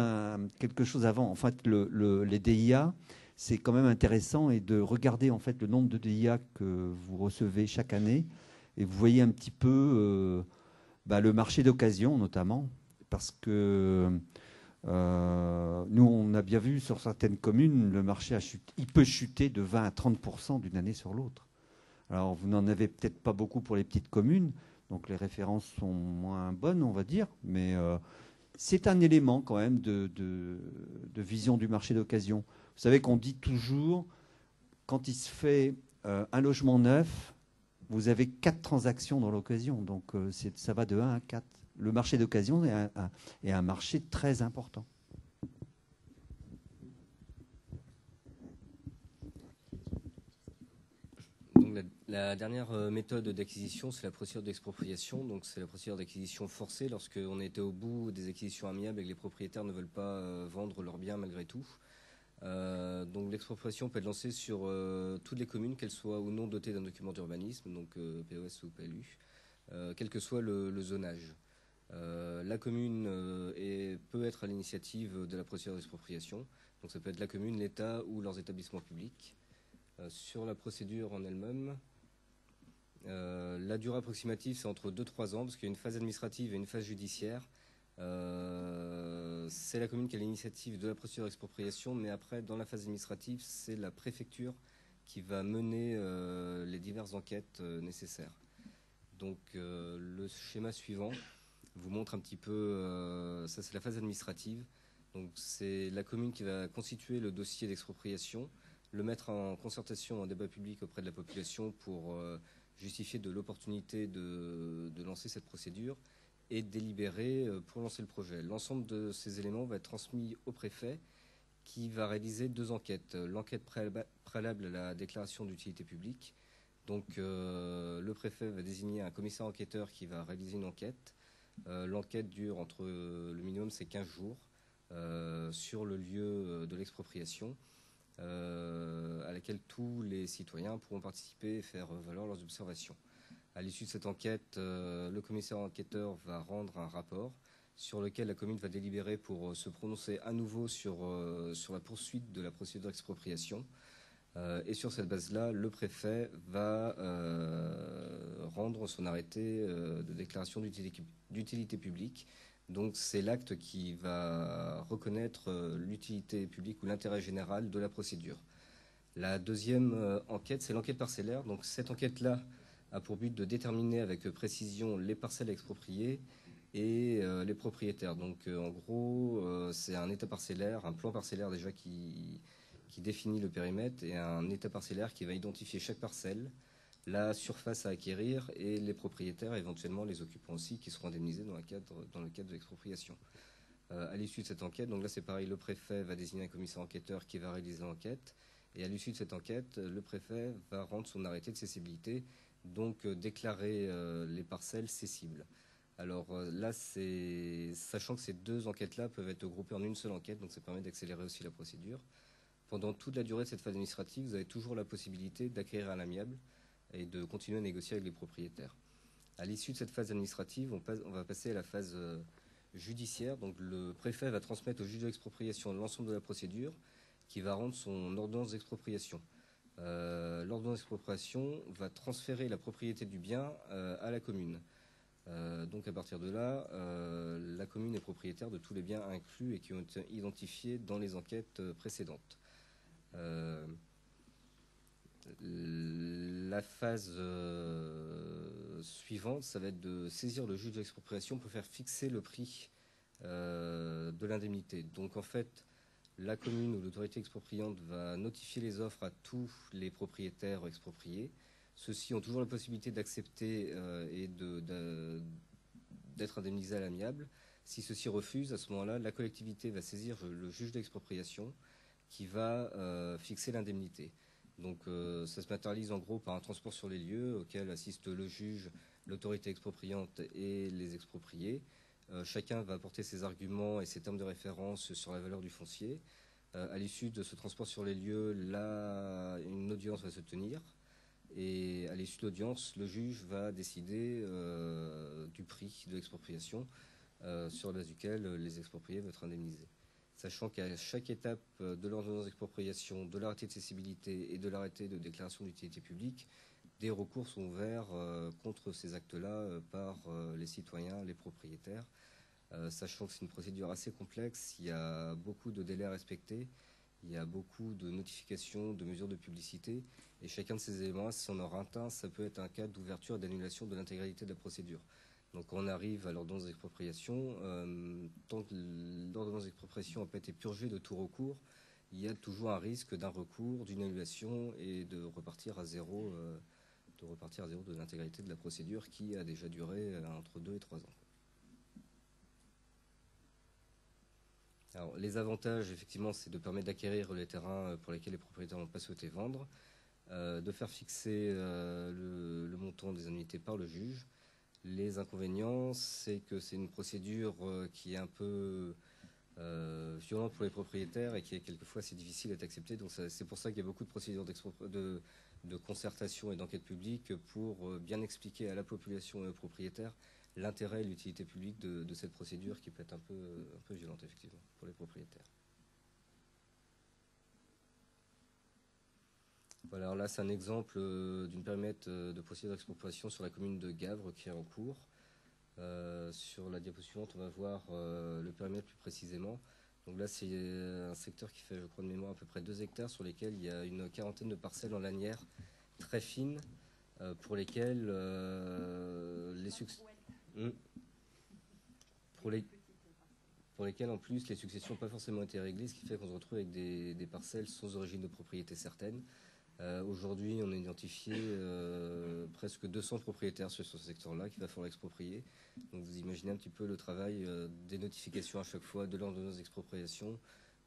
quelque chose avant. En fait, les DIA, c'est quand même intéressant et de regarder en fait le nombre de DIA que vous recevez chaque année, et vous voyez un petit peu le marché d'occasion notamment, parce que nous, on a bien vu sur certaines communes, le marché il peut chuter de 20 à 30% d'une année sur l'autre. Alors, vous n'en avez peut-être pas beaucoup pour les petites communes, donc les références sont moins bonnes, on va dire, mais c'est un élément quand même de vision du marché d'occasion. Vous savez qu'on dit toujours, quand il se fait un logement neuf, vous avez 4 transactions dans l'occasion, donc ça va de 1 à 4. Le marché d'occasion est un marché très important. Donc, la dernière méthode d'acquisition, c'est la procédure d'expropriation. Donc, c'est la procédure d'acquisition forcée lorsqu'on était au bout des acquisitions amiables et que les propriétaires ne veulent pas vendre leurs biens malgré tout. Donc, l'expropriation peut être lancée sur toutes les communes, qu'elles soient ou non dotées d'un document d'urbanisme, donc POS ou PLU, quel que soit le zonage. La commune peut être à l'initiative de la procédure d'expropriation. Donc, ça peut être la commune, l'État ou leurs établissements publics. Sur la procédure en elle-même, la durée approximative, c'est entre 2-3 ans, parce qu'il y a une phase administrative et une phase judiciaire. C'est la commune qui a l'initiative de la procédure d'expropriation, mais après, dans la phase administrative, c'est la préfecture qui va mener les diverses enquêtes nécessaires. Donc, le schéma suivant vous montre un petit peu, ça c'est la phase administrative. Donc, c'est la commune qui va constituer le dossier d'expropriation, le mettre en concertation, en débat public auprès de la population pour justifier de l'opportunité de lancer cette procédure et délibérer pour lancer le projet. L'ensemble de ces éléments va être transmis au préfet qui va réaliser 2 enquêtes. L'enquête préalable à la déclaration d'utilité publique. Donc le préfet va désigner un commissaire enquêteur qui va réaliser une enquête. L'enquête dure le minimum c'est 15 jours sur le lieu de l'expropriation. À laquelle tous les citoyens pourront participer et faire valoir leurs observations. À l'issue de cette enquête, le commissaire enquêteur va rendre un rapport sur lequel la commune va délibérer pour se prononcer à nouveau sur la poursuite de la procédure d'expropriation. Et sur cette base-là, le préfet va rendre son arrêté de déclaration d'utilité publique. Donc c'est l'acte qui va reconnaître l'utilité publique ou l'intérêt général de la procédure. La deuxième enquête, c'est l'enquête parcellaire. Donc cette enquête-là a pour but de déterminer avec précision les parcelles expropriées et les propriétaires. Donc en gros, c'est un état parcellaire, un plan parcellaire déjà qui définit le périmètre et un état parcellaire qui va identifier chaque parcelle, la surface à acquérir et les propriétaires, éventuellement les occupants aussi, qui seront indemnisés dans le cadre de l'expropriation. À l'issue de cette enquête, donc là c'est pareil, le préfet va désigner un commissaire enquêteur qui va réaliser l'enquête, et à l'issue de cette enquête, le préfet va rendre son arrêté de cessibilité, donc déclarer les parcelles cessibles. Alors là, sachant que ces deux enquêtes-là peuvent être groupées en une seule enquête, donc ça permet d'accélérer aussi la procédure. Pendant toute la durée de cette phase administrative, vous avez toujours la possibilité d'acquérir à l'amiable et de continuer à négocier avec les propriétaires. À l'issue de cette phase administrative, on va passer à la phase judiciaire. Donc le préfet va transmettre au juge de l'expropriation l'ensemble de la procédure qui va rendre son ordonnance d'expropriation. L'ordonnance d'expropriation va transférer la propriété du bien à la commune. Donc à partir de là, la commune est propriétaire de tous les biens inclus et qui ont été identifiés dans les enquêtes précédentes. La phase suivante, ça va être de saisir le juge de l'expropriation pour faire fixer le prix de l'indemnité. Donc en fait, la commune ou l'autorité expropriante va notifier les offres à tous les propriétaires expropriés. Ceux-ci ont toujours la possibilité d'accepter et d'être indemnisés à l'amiable. Si ceux-ci refusent, à ce moment-là, la collectivité va saisir le juge d'expropriation qui va fixer l'indemnité. Donc ça se matérialise en gros par un transport sur les lieux auquel assistent le juge, l'autorité expropriante et les expropriés. Chacun va apporter ses arguments et ses termes de référence sur la valeur du foncier. À l'issue de ce transport sur les lieux, une audience va se tenir. Et à l'issue de l'audience, le juge va décider du prix de l'expropriation sur la base duquel les expropriés vont être indemnisés. Sachant qu'à chaque étape de l'ordonnance d'expropriation, de l'arrêté de cessibilité et de l'arrêté de déclaration d'utilité publique, des recours sont ouverts contre ces actes-là par les citoyens, les propriétaires. Sachant que c'est une procédure assez complexe, il y a beaucoup de délais à respecter, il y a beaucoup de notifications, de mesures de publicité, et chacun de ces éléments, si on en rate un, ça peut être un cas d'ouverture et d'annulation de l'intégralité de la procédure. Donc quand on arrive à l'ordonnance d'expropriation, tant que l'ordonnance d'expropriation n'a pas été purgée de tout recours, il y a toujours un risque d'un recours, d'une annulation et de repartir à zéro de l'intégralité de la procédure qui a déjà duré entre 2 et 3 ans. Alors, les avantages, effectivement, c'est de permettre d'acquérir les terrains pour lesquels les propriétaires n'ont pas souhaité vendre, de faire fixer le montant des indemnités par le juge. Les inconvénients, c'est que c'est une procédure qui est un peu violente pour les propriétaires et qui est quelquefois assez difficile à être acceptée. Donc c'est pour ça qu'il y a beaucoup de procédures de concertation et d'enquête publique pour bien expliquer à la population et aux propriétaires l'intérêt et l'utilité publique de cette procédure qui peut être un peu violente, effectivement, pour les propriétaires. Voilà, alors là, c'est un exemple d'une périmètre de procédure d'expropriation sur la commune de Gavre qui est en cours. Sur la diapo suivante, on va voir le périmètre plus précisément. Donc là, c'est un secteur qui fait, je crois de mémoire, à peu près 2 hectares sur lesquels il y a une quarantaine de parcelles en lanière très fines pour lesquelles pour lesquels en plus les successions n'ont pas forcément été réglées, ce qui fait qu'on se retrouve avec des parcelles sans origine de propriété certaine. Aujourd'hui, on a identifié presque 200 propriétaires sur ce secteur-là qu'il va falloir exproprier. Donc vous imaginez un petit peu le travail des notifications à chaque fois de l'ordonnance d'expropriation,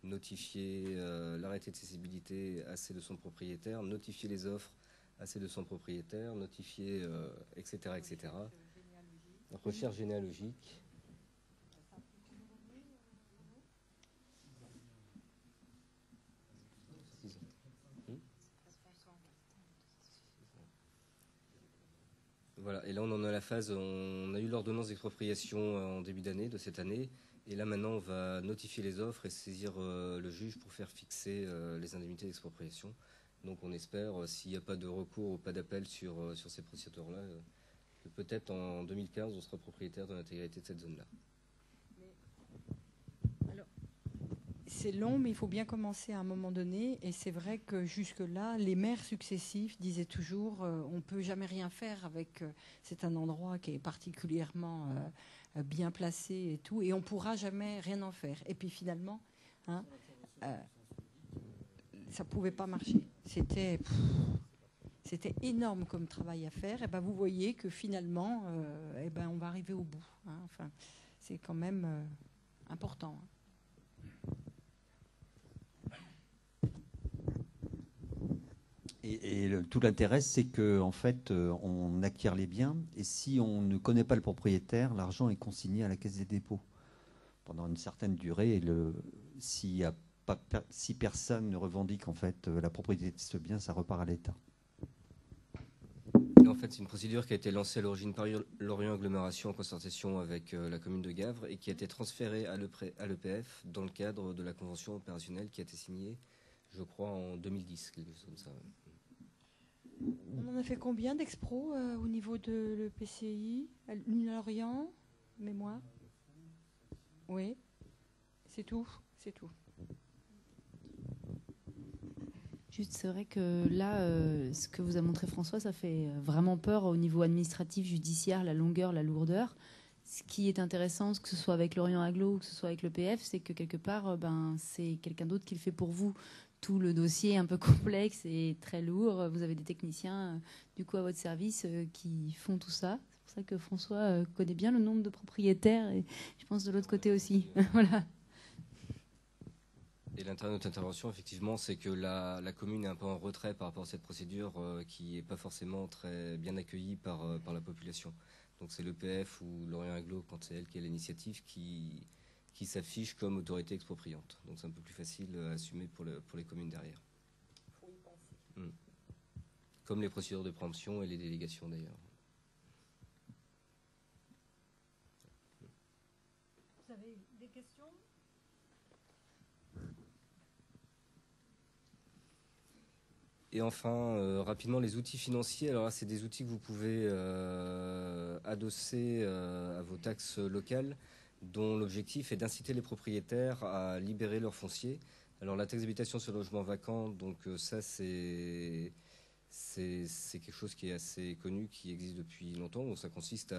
notifier l'arrêté de cessibilité à ces 200 propriétaires, notifier les offres à ces 200 propriétaires, notifier, etc., etc. Recherche généalogique. Voilà, et là on en est à la phase, on a eu l'ordonnance d'expropriation en début d'année, de cette année, et là maintenant on va notifier les offres et saisir le juge pour faire fixer les indemnités d'expropriation. Donc on espère, s'il n'y a pas de recours ou pas d'appel sur ces procédures-là, que peut-être en 2015 on sera propriétaire de l'intégralité de cette zone-là. C'est long, mais il faut bien commencer à un moment donné. Et c'est vrai que jusque-là, les maires successifs disaient toujours on ne peut jamais rien faire avec. C'est un endroit qui est particulièrement bien placé et tout, et on ne pourra jamais rien en faire. Et puis finalement, hein, ça ne pouvait pas marcher. C'était énorme comme travail à faire. Et ben, vous voyez que finalement, on va arriver au bout. Hein. Enfin, c'est quand même important. Et tout l'intérêt, c'est qu'en fait, on acquiert les biens, et si on ne connaît pas le propriétaire, l'argent est consigné à la Caisse des dépôts pendant une certaine durée. Et si personne ne revendique en fait la propriété de ce bien, ça repart à l'État. En fait, c'est une procédure qui a été lancée à l'origine par Lorient Agglomération en concertation avec la commune de Gavre et qui a été transférée à l'EPF dans le cadre de la convention opérationnelle qui a été signée, je crois, en 2010, quelque chose comme ça. On en a fait combien d'expros au niveau de l'EPCI, Lorient, mémoire? Oui, c'est tout. Juste, c'est vrai que là, ce que vous a montré François, ça fait vraiment peur au niveau administratif, judiciaire, la longueur, la lourdeur. Ce qui est intéressant, que ce soit avec Lorient Agglo ou que ce soit avec l'EPF, c'est que quelque part, c'est quelqu'un d'autre qui le fait pour vous. Tout le dossier est un peu complexe et très lourd. Vous avez des techniciens, du coup, à votre service qui font tout ça. C'est pour ça que François connaît bien le nombre de propriétaires et je pense de l'autre côté aussi. Voilà. Et l'intérêt de notre intervention, effectivement, c'est que la commune est un peu en retrait par rapport à cette procédure qui n'est pas forcément très bien accueillie par la population. Donc c'est l'EPF ou Lorient Agglo, quand c'est elle qui a l'initiative, qui s'affiche comme autorité expropriante. Donc c'est un peu plus facile à assumer pour les communes derrière. Faut y penser. Comme les procédures de préemption et les délégations d'ailleurs. Vous avez des questions ? Et enfin, rapidement, les outils financiers. Alors là, c'est des outils que vous pouvez adosser à vos taxes locales, dont l'objectif est d'inciter les propriétaires à libérer leur foncier. Alors la taxe d'habitation sur le logement vacant, donc ça c'est quelque chose qui est assez connu, qui existe depuis longtemps. Donc ça consiste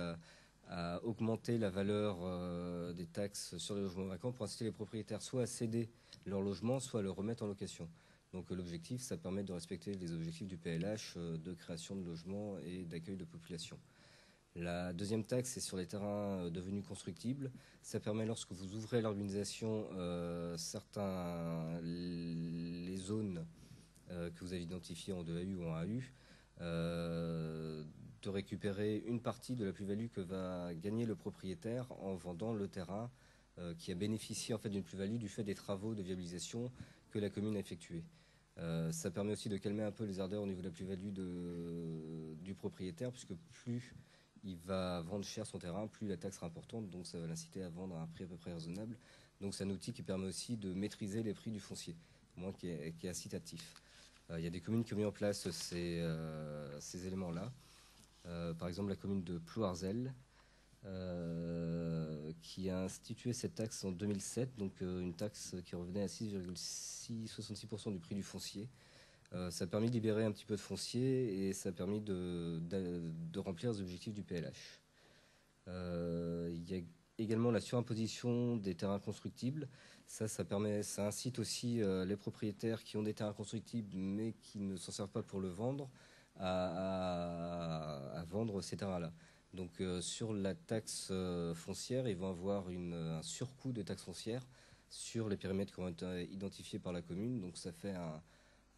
à augmenter la valeur des taxes sur le logement vacant pour inciter les propriétaires soit à céder leur logement, soit à le remettre en location. Donc l'objectif, ça permet de respecter les objectifs du PLH de création de logements et d'accueil de population. La deuxième taxe, c'est sur les terrains devenus constructibles. Ça permet, lorsque vous ouvrez l'urbanisation, les zones que vous avez identifiées en 2AU ou en AU, de récupérer une partie de la plus-value que va gagner le propriétaire en vendant le terrain qui a bénéficié en fait d'une plus-value du fait des travaux de viabilisation que la commune a effectués. Ça permet aussi de calmer un peu les ardeurs au niveau de la plus-value du propriétaire, puisque plus il va vendre cher son terrain, plus la taxe sera importante, donc ça va l'inciter à vendre à un prix à peu près raisonnable. Donc c'est un outil qui permet aussi de maîtriser les prix du foncier, au moins qui est incitatif. Il y a des communes qui ont mis en place ces éléments-là. Par exemple, la commune de Plouarzel, qui a institué cette taxe en 2007, donc une taxe qui revenait à 6,66% du prix du foncier. Ça a permis de libérer un petit peu de foncier et ça a permis de remplir les objectifs du PLH. Il y a également la surimposition des terrains constructibles. Ça incite aussi les propriétaires qui ont des terrains constructibles mais qui ne s'en servent pas pour le vendre à vendre ces terrains-là. Donc sur la taxe foncière, ils vont avoir un surcoût de taxe foncière sur les périmètres qui vont être identifiés par la commune. Donc ça fait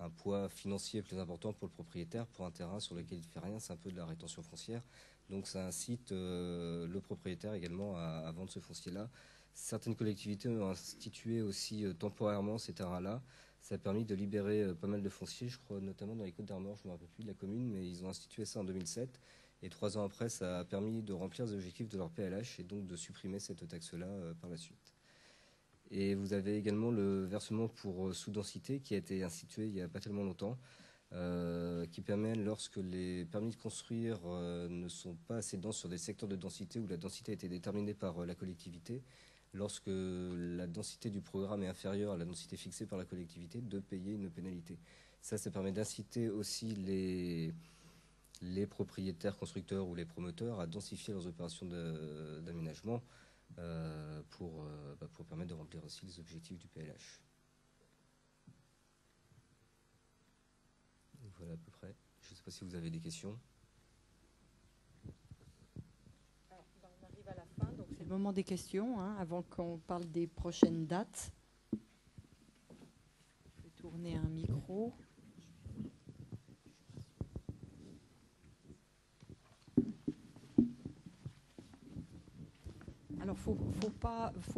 un poids financier plus important pour le propriétaire, pour un terrain sur lequel il ne fait rien, c'est un peu de la rétention foncière. Donc ça incite le propriétaire également à vendre ce foncier-là. Certaines collectivités ont institué aussi temporairement ces terrains-là. Ça a permis de libérer pas mal de fonciers, je crois notamment dans les Côtes-d'Armor, je ne me rappelle plus de la commune, mais ils ont institué ça en 2007. Et 3 ans après, ça a permis de remplir les objectifs de leur PLH et donc de supprimer cette taxe-là par la suite. Et vous avez également le versement pour sous-densité qui a été institué il n'y a pas tellement longtemps, qui permet, lorsque les permis de construire ne sont pas assez denses sur des secteurs de densité où la densité a été déterminée par la collectivité, lorsque la densité du programme est inférieure à la densité fixée par la collectivité, de payer une pénalité. Ça permet d'inciter aussi les propriétaires, constructeurs ou les promoteurs à densifier leurs opérations d'aménagement pour permettre de remplir aussi les objectifs du PLH. Donc voilà à peu près. Je ne sais pas si vous avez des questions. Alors, on arrive à la fin, donc c'est le moment des questions, hein, avant qu'on parle des prochaines dates. Je vais tourner un micro. Alors, faut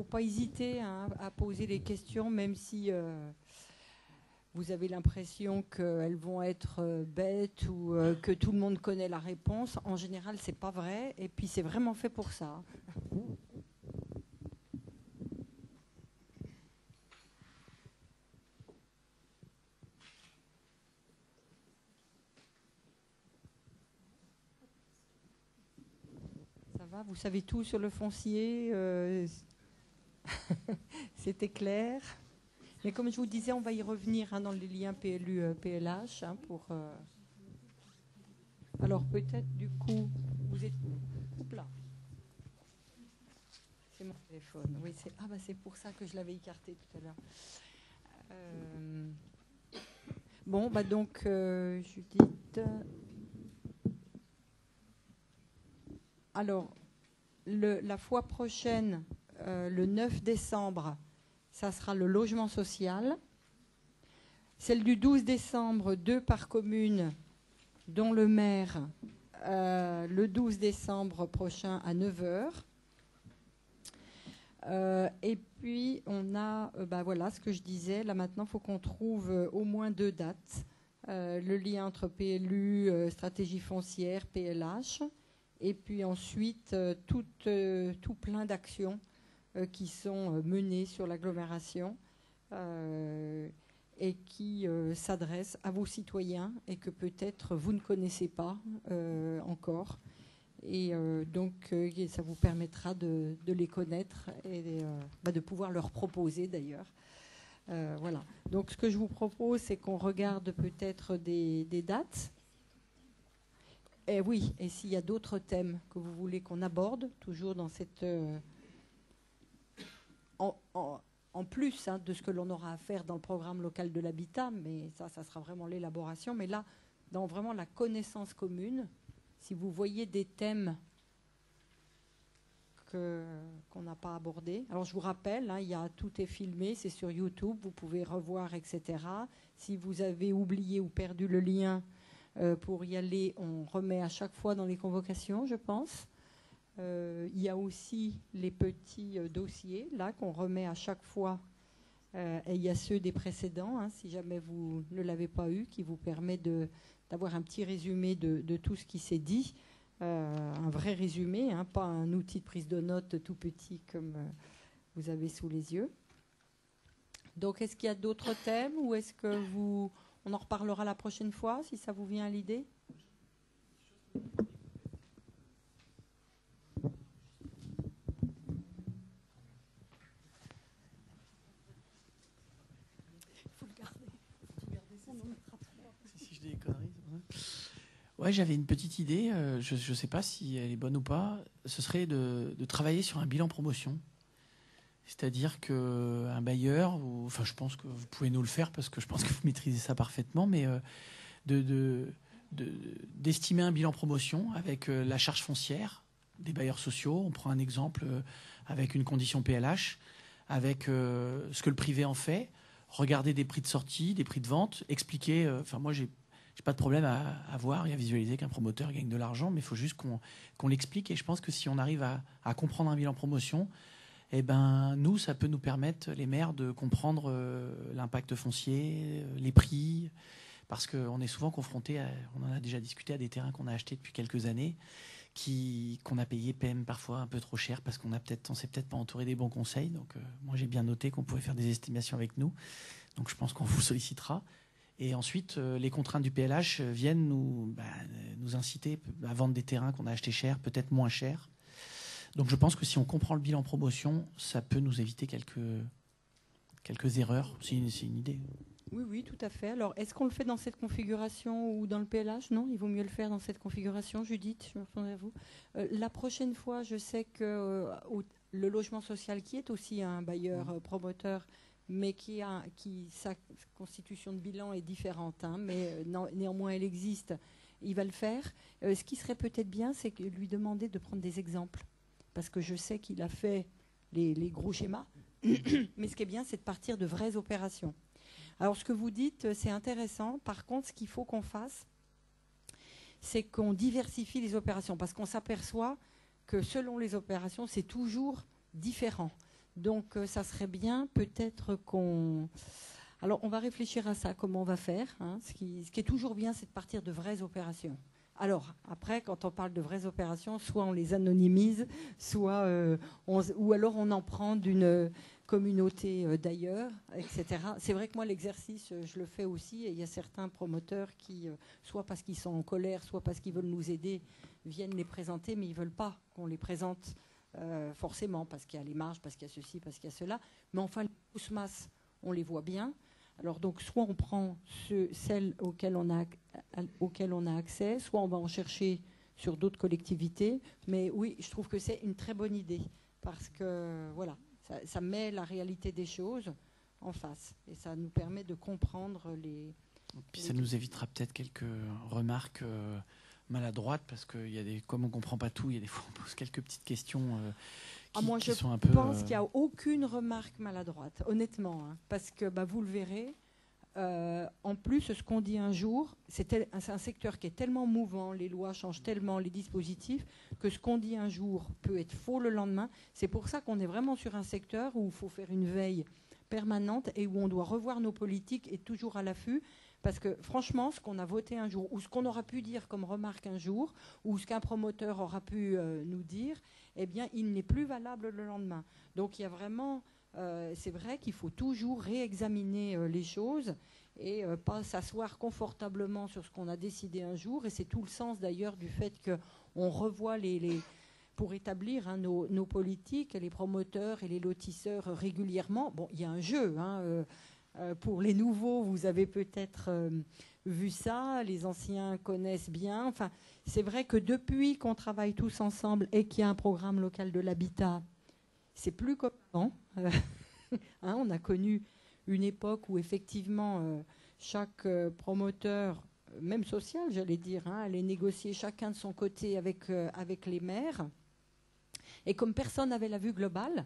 pas hésiter, hein, à poser des questions, même si vous avez l'impression qu'elles vont être bêtes ou que tout le monde connaît la réponse. En général, c'est pas vrai. Et puis, c'est vraiment fait pour ça. Ça va? Vous savez tout sur le foncier? C'était clair. Mais comme je vous disais, on va y revenir, hein, dans les liens PLU-PLH. Hein, Alors peut-être du coup, vous êtes... Oups là. C'est mon téléphone. Oui, c'est pour ça que je l'avais écarté tout à l'heure. Bon, donc, Judith... Alors, la fois prochaine, le 9 décembre, ça sera le logement social. Celle du 12 décembre, 2 par commune, dont le maire, le 12 décembre prochain à 9h. Et puis, on a, voilà ce que je disais. Là, maintenant, il faut qu'on trouve au moins 2 dates. Le lien entre PLU, stratégie foncière, PLH. Et puis ensuite, tout plein d'actions qui sont menées sur l'agglomération et qui s'adressent à vos citoyens et que peut-être vous ne connaissez pas encore. Et donc, ça vous permettra de les connaître et de pouvoir leur proposer d'ailleurs. Voilà. Donc, ce que je vous propose, c'est qu'on regarde peut-être des dates. Et oui, et s'il y a d'autres thèmes que vous voulez qu'on aborde, toujours dans cette... en plus, hein, de ce que l'on aura à faire dans le programme local de l'habitat, mais ça sera vraiment l'élaboration. Mais là, dans vraiment la connaissance commune, si vous voyez des thèmes qu'on n'a pas abordés. Alors, je vous rappelle, hein, tout est filmé, c'est sur YouTube, vous pouvez revoir, etc. Si vous avez oublié ou perdu le lien... pour y aller, on remet à chaque fois dans les convocations, je pense. Il y a aussi les petits dossiers, là, qu'on remet à chaque fois. Et il y a ceux des précédents, hein, si jamais vous ne l'avez pas eu, qui vous permet d'avoir un petit résumé de tout ce qui s'est dit. Un vrai résumé, hein, pas un outil de prise de notes tout petit comme vous avez sous les yeux. Donc, est-ce qu'il y a d'autres thèmes ou est-ce que vous... On en reparlera la prochaine fois, si ça vous vient à l'idée. Il faut le garder. Si je dis des conneries, c'est pour ça. Ouais, j'avais une petite idée. Je ne sais pas si elle est bonne ou pas. Ce serait de travailler sur un bilan promotion. C'est-à-dire qu'un bailleur, enfin je pense que vous pouvez nous le faire parce que je pense que vous maîtrisez ça parfaitement, mais d'estimer un bilan promotion avec la charge foncière des bailleurs sociaux. On prend un exemple avec une condition PLH, avec ce que le privé en fait, regarder des prix de sortie, des prix de vente, expliquer. Enfin moi j'ai pas de problème à voir et à visualiser qu'un promoteur gagne de l'argent, mais il faut juste qu'on l'explique. Et je pense que si on arrive à comprendre un bilan promotion, eh ben, nous, ça peut nous permettre, les maires, de comprendre l'impact foncier, les prix, parce qu'on est souvent confronté, on en a déjà discuté, à des terrains qu'on a achetés depuis quelques années, qu'on a payé PM parfois un peu trop cher, parce qu'on s'est peut-être pas entouré des bons conseils. Donc, moi, j'ai bien noté qu'on pouvait faire des estimations avec nous. Donc, je pense qu'on vous sollicitera. Et ensuite, les contraintes du PLH viennent nous inciter à vendre des terrains qu'on a achetés cher, peut-être moins cher. Donc je pense que si on comprend le bilan promotion, ça peut nous éviter quelques erreurs. C'est une idée. Oui, oui, tout à fait. Alors, est-ce qu'on le fait dans cette configuration ou dans le PLH? Non, il vaut mieux le faire dans cette configuration. Judith, je me retourne vers vous. La prochaine fois, je sais que le logement social, qui est aussi un bailleur promoteur, mais sa constitution de bilan est différente, hein, mais néanmoins elle existe, il va le faire. Ce qui serait peut-être bien, c'est que lui demander de prendre des exemples, parce que je sais qu'il a fait les gros schémas, mais ce qui est bien, c'est de partir de vraies opérations. Alors ce que vous dites, c'est intéressant. Par contre, ce qu'il faut qu'on fasse, c'est qu'on diversifie les opérations, parce qu'on s'aperçoit que selon les opérations, c'est toujours différent. Donc ça serait bien peut-être qu'on... Alors on va réfléchir à ça, comment on va faire. Hein. Ce qui est toujours bien, c'est de partir de vraies opérations. Alors après, quand on parle de vraies opérations, soit on les anonymise, soit ou alors on en prend d'une communauté d'ailleurs, etc. C'est vrai que moi, l'exercice, je le fais aussi, et il y a certains promoteurs qui, soit parce qu'ils sont en colère, soit parce qu'ils veulent nous aider, viennent les présenter, mais ils ne veulent pas qu'on les présente forcément, parce qu'il y a les marges, parce qu'il y a ceci, parce qu'il y a cela. Mais enfin, les grosses masses, on les voit bien. Alors donc, soit on prend celles auxquelles on a accès, soit on va en chercher sur d'autres collectivités. Mais oui, je trouve que c'est une très bonne idée, parce que voilà, ça met la réalité des choses en face, et ça nous permet de comprendre les... Puis ça nous évitera peut-être quelques remarques maladroites, parce que comme on ne comprend pas tout, il y a des fois on pose quelques petites questions qui sont un peu... Je pense qu'il n'y a aucune remarque maladroite, honnêtement, hein, parce que vous le verrez, en plus, ce qu'on dit un jour, c'est un secteur qui est tellement mouvant, les lois changent tellement, les dispositifs, que ce qu'on dit un jour peut être faux le lendemain. C'est pour ça qu'on est vraiment sur un secteur où il faut faire une veille permanente et où on doit revoir nos politiques et toujours à l'affût. Parce que franchement, ce qu'on a voté un jour, ou ce qu'on aura pu dire comme remarque un jour, ou ce qu'un promoteur aura pu nous dire, eh bien, il n'est plus valable le lendemain. Donc il y a vraiment... c'est vrai qu'il faut toujours réexaminer les choses et pas s'asseoir confortablement sur ce qu'on a décidé un jour. Et c'est tout le sens d'ailleurs du fait qu'on revoit pour établir nos politiques, les promoteurs et les lotisseurs régulièrement. Bon, il y a un jeu. Pour les nouveaux, vous avez peut-être vu ça. Les anciens connaissent bien. Enfin, c'est vrai que depuis qu'on travaille tous ensemble et qu'il y a un programme local de l'habitat, c'est plus comme avant. On a connu une époque où effectivement chaque promoteur, même social, j'allais dire, allait négocier chacun de son côté avec les maires. Et comme personne n'avait la vue globale,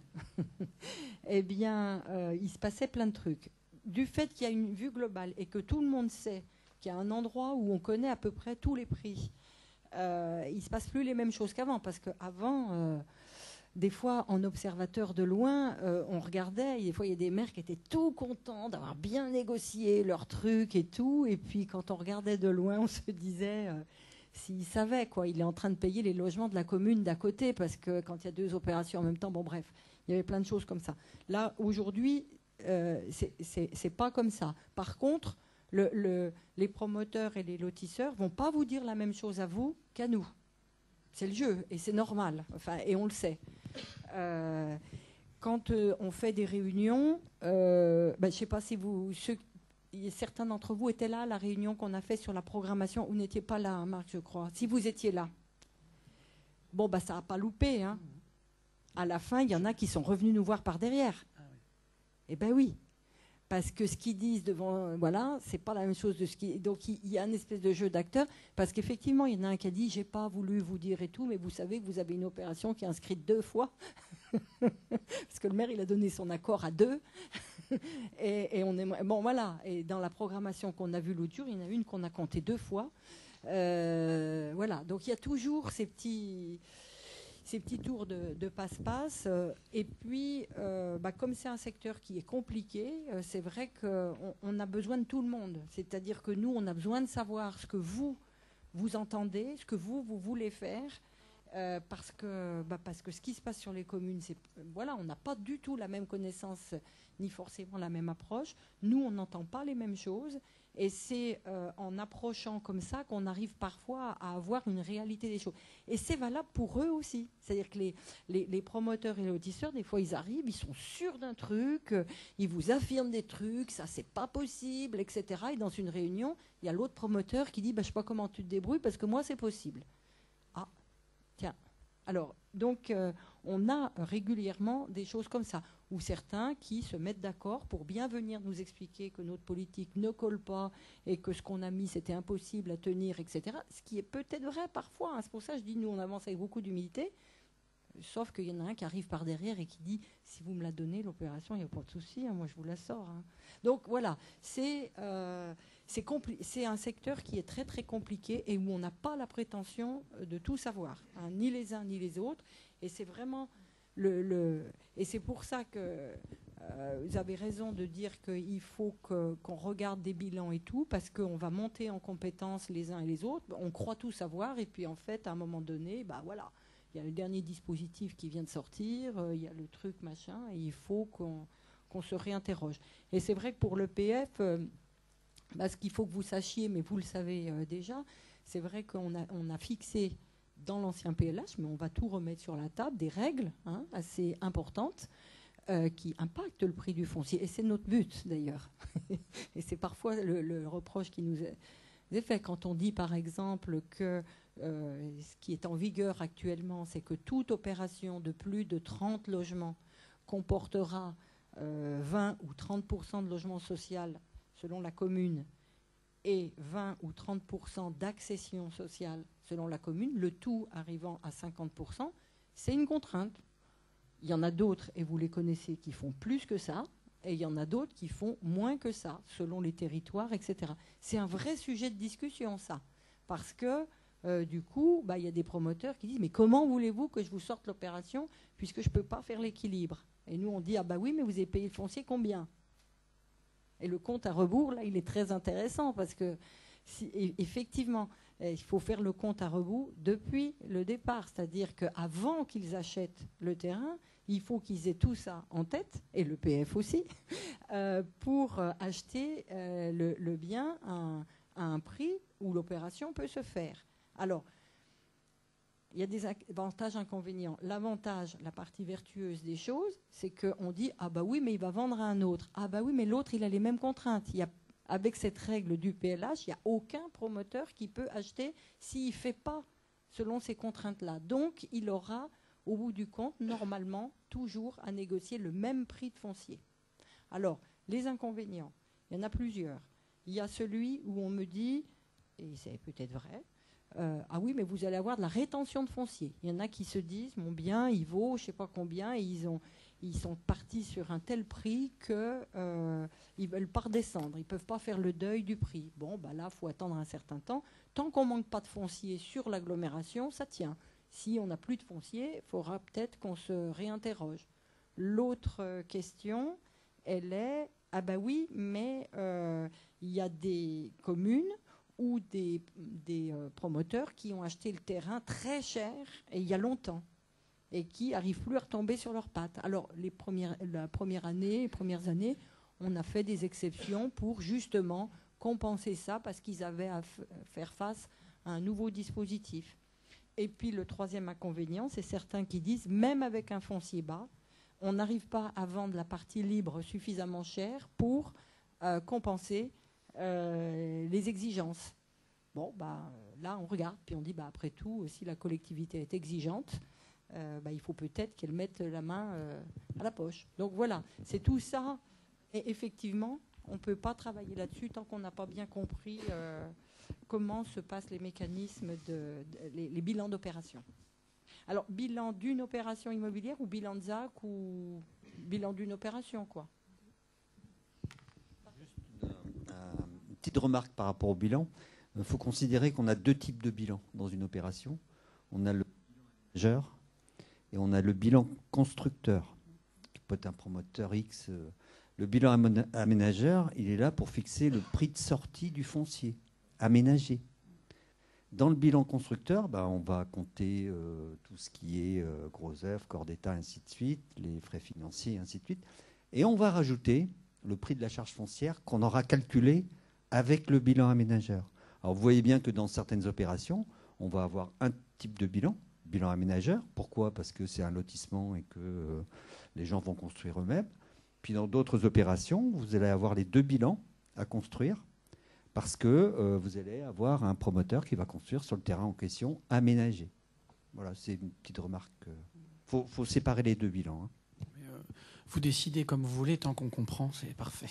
eh bien, il se passait plein de trucs. Du fait qu'il y a une vue globale et que tout le monde sait qu'il y a un endroit où on connaît à peu près tous les prix, il ne se passe plus les mêmes choses qu'avant. Parce qu'avant... des fois, en observateur de loin, on regardait, et des fois, il y a des maires qui étaient tout contents d'avoir bien négocié leurs trucs et tout. Et puis, quand on regardait de loin, on se disait, s'il savait, quoi, il est en train de payer les logements de la commune d'à côté, parce que quand il y a deux opérations en même temps, bon, bref, il y avait plein de choses comme ça. Là, aujourd'hui, c'est pas comme ça. Par contre, les promoteurs et les lotisseurs vont pas vous dire la même chose à vous qu'à nous. C'est le jeu, et c'est normal, enfin, et on le sait. Quand on fait des réunions, je ne sais pas si certains d'entre vous étaient là à la réunion qu'on a fait sur la programmation. Vous n'étiez pas là, hein, Marc, je crois. Si vous étiez là, bon, ça n'a pas loupé. Hein. À la fin, il y en a qui sont revenus nous voir par derrière. Ah oui. Eh bien oui. Parce que ce qu'ils disent devant, c'est pas la même chose de ce qui. Donc il y a une espèce de jeu d'acteurs, parce qu'effectivement il y en a un qui a dit j'ai pas voulu vous dire et tout, mais vous savez que vous avez une opération qui est inscrite 2 fois, parce que le maire il a donné son accord à 2, et on est bon voilà. Et dans la programmation qu'on a vue l'autre jour, il y en a une qu'on a comptée 2 fois, voilà. Donc il y a toujours ces petits tours de passe-passe. Et puis, comme c'est un secteur qui est compliqué, c'est vrai qu'on a besoin de tout le monde. C'est-à-dire que nous, on a besoin de savoir ce que vous entendez, ce que vous voulez faire, parce que ce qui se passe sur les communes, on n'a pas du tout la même connaissance, ni forcément la même approche. Nous, on n'entend pas les mêmes choses. Et c'est en approchant comme ça qu'on arrive parfois à avoir une réalité des choses. Et c'est valable pour eux aussi. C'est-à-dire que les promoteurs et les lotisseurs, des fois, ils arrivent, ils sont sûrs d'un truc, ils vous affirment des trucs, ça, c'est pas possible, etc. Et dans une réunion, il y a l'autre promoteur qui dit je sais pas comment tu te débrouilles parce que moi, c'est possible. Ah, tiens. Alors, donc, on a régulièrement des choses comme ça, ou certains qui se mettent d'accord pour bien venir nous expliquer que notre politique ne colle pas et que ce qu'on a mis, c'était impossible à tenir, etc. Ce qui est peut-être vrai parfois. Hein. C'est pour ça que je dis, nous, on avance avec beaucoup d'humilité, sauf qu'il y en a un qui arrive par derrière et qui dit, si vous me la donnez, l'opération, il n'y a pas de souci, hein, moi, je vous la sors. Hein. Donc, voilà, c'est un secteur qui est très, très compliqué et où on n'a pas la prétention de tout savoir, hein, ni les uns ni les autres. Et c'est vraiment et c'est pour ça que vous avez raison de dire qu'il faut qu'on regarde des bilans et tout, parce qu'on va monter en compétences les uns et les autres. On croit tout savoir, et puis en fait, à un moment donné, voilà, il y a le dernier dispositif qui vient de sortir, il y a le truc machin, et il faut qu'on se réinterroge. Et c'est vrai que pour l'EPF, ce qu'il faut que vous sachiez, mais vous le savez déjà, c'est vrai qu'on a fixé dans l'ancien PLH, mais on va tout remettre sur la table, des règles assez importantes qui impactent le prix du foncier. Et c'est notre but, d'ailleurs. Et c'est parfois le reproche qui nous est fait. Quand on dit, par exemple, que ce qui est en vigueur actuellement, c'est que toute opération de plus de 30 logements comportera 20 ou 30% de logement social selon la commune et 20 ou 30% d'accession sociale selon la commune, le tout arrivant à 50%, c'est une contrainte. Il y en a d'autres, et vous les connaissez, qui font plus que ça, et il y en a d'autres qui font moins que ça, selon les territoires, etc. C'est un vrai sujet de discussion, ça. Parce que, du coup, il y a des promoteurs qui disent « Mais comment voulez-vous que je vous sorte l'opération puisque je ne peux pas faire l'équilibre ?» Et nous, on dit « Ah oui, mais vous avez payé le foncier combien ?» Et le compte à rebours, là, il est très intéressant parce que, effectivement, il faut faire le compte à rebours depuis le départ. C'est-à-dire qu'avant qu'ils achètent le terrain, il faut qu'ils aient tout ça en tête, et le PF aussi, pour acheter le bien à un prix où l'opération peut se faire. Alors, il y a des avantages, inconvénients. L'avantage, la partie vertueuse des choses, c'est qu'on dit « Ah oui, mais il va vendre à un autre. Ah oui, mais l'autre, il a les mêmes contraintes. » Avec cette règle du PLH, il n'y a aucun promoteur qui peut acheter s'il ne fait pas selon ces contraintes-là. Donc, il aura, au bout du compte, normalement, toujours à négocier le même prix de foncier. Alors, les inconvénients, il y en a plusieurs. Il y a celui où on me dit, et c'est peut-être vrai, ah oui, mais vous allez avoir de la rétention de foncier. Il y en a qui se disent, mon bien, il vaut je ne sais pas combien, et ils sont partis sur un tel prix qu'ils ne veulent pas redescendre. Ils ne peuvent pas faire le deuil du prix. Bon, là, il faut attendre un certain temps. Tant qu'on ne manque pas de foncier sur l'agglomération, ça tient. Si on n'a plus de foncier, il faudra peut-être qu'on se réinterroge. L'autre question, elle est, oui, mais il y a des communes ou des promoteurs qui ont acheté le terrain très cher et il y a longtemps et qui n'arrivent plus à retomber sur leurs pattes. Alors, les premières années, on a fait des exceptions pour justement compenser ça parce qu'ils avaient à faire face à un nouveau dispositif. Et puis, le troisième inconvénient, c'est certains qui disent, même avec un foncier bas, on n'arrive pas à vendre la partie libre suffisamment chère pour compenser les exigences. Bon, là, on regarde, puis on dit, après tout, si la collectivité est exigeante, il faut peut-être qu'elle mette la main à la poche. Donc voilà, c'est tout ça. Et effectivement, on ne peut pas travailler là-dessus tant qu'on n'a pas bien compris comment se passent les mécanismes, les bilans d'opération. Alors, bilan d'une opération immobilière ou bilan de ZAC ou bilan d'une opération, quoi. Juste une petite remarque par rapport au bilan. Il faut considérer qu'on a deux types de bilans dans une opération. On a le bilan aménageur et on a le bilan constructeur, qui peut être un promoteur X. Le bilan aménageur, il est là pour fixer le prix de sortie du foncier aménagé. Dans le bilan constructeur, on va compter tout ce qui est gros œuvres, corps d'État, ainsi de suite, les frais financiers, ainsi de suite. Et on va rajouter le prix de la charge foncière qu'on aura calculé avec le bilan aménageur. Alors vous voyez bien que dans certaines opérations, on va avoir un type de bilan aménageur. Pourquoi? Parce que c'est un lotissement et que les gens vont construire eux-mêmes. Puis dans d'autres opérations, vous allez avoir les deux bilans à construire parce que vous allez avoir un promoteur qui va construire sur le terrain en question aménagé. Voilà, c'est une petite remarque. Faut séparer les deux bilans. Hein. Vous décidez comme vous voulez, tant qu'on comprend, c'est parfait.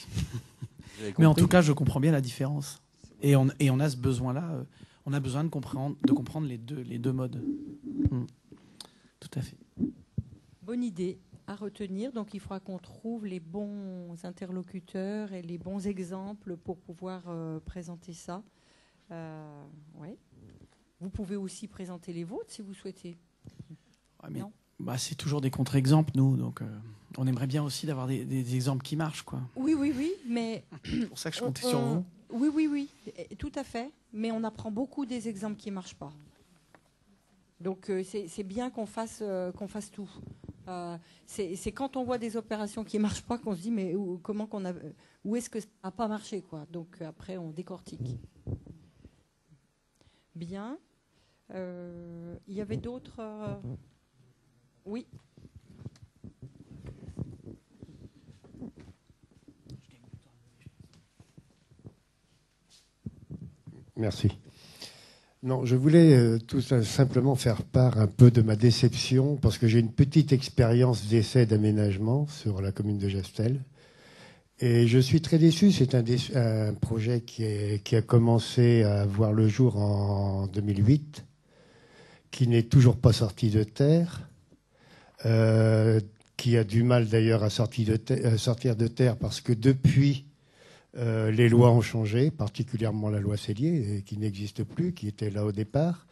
Mais en tout cas, je comprends bien la différence. Et on a ce besoin-là, on a besoin de comprendre les deux modes. Tout à fait. Bonne idée à retenir. Donc, il faudra qu'on trouve les bons interlocuteurs et les bons exemples pour pouvoir présenter ça. Ouais. Vous pouvez aussi présenter les vôtres si vous souhaitez. Ouais, mais c'est toujours des contre-exemples, nous. Donc, on aimerait bien aussi d'avoir des exemples qui marchent, quoi. Oui, mais... C'est pour ça que je comptais sur vous. Oui, tout à fait. Mais on apprend beaucoup des exemples qui ne marchent pas. Donc, c'est bien qu'on fasse tout. C'est quand on voit des opérations qui ne marchent pas qu'on se dit, mais où est-ce que ça n'a pas marché, quoi. Donc, après, on décortique. Bien. Il y avait d'autres... Oui. Merci. Non, je voulais tout simplement faire part un peu de ma déception parce que j'ai une petite expérience d'essai d'aménagement sur la commune de Gestel. Et je suis très déçu. C'est un projet qui a commencé à voir le jour en 2008, qui n'est toujours pas sorti de terre, qui a du mal d'ailleurs à sortir de terre parce que depuis... les lois ont changé, particulièrement la loi Cellier, qui n'existe plus, qui était là au départ.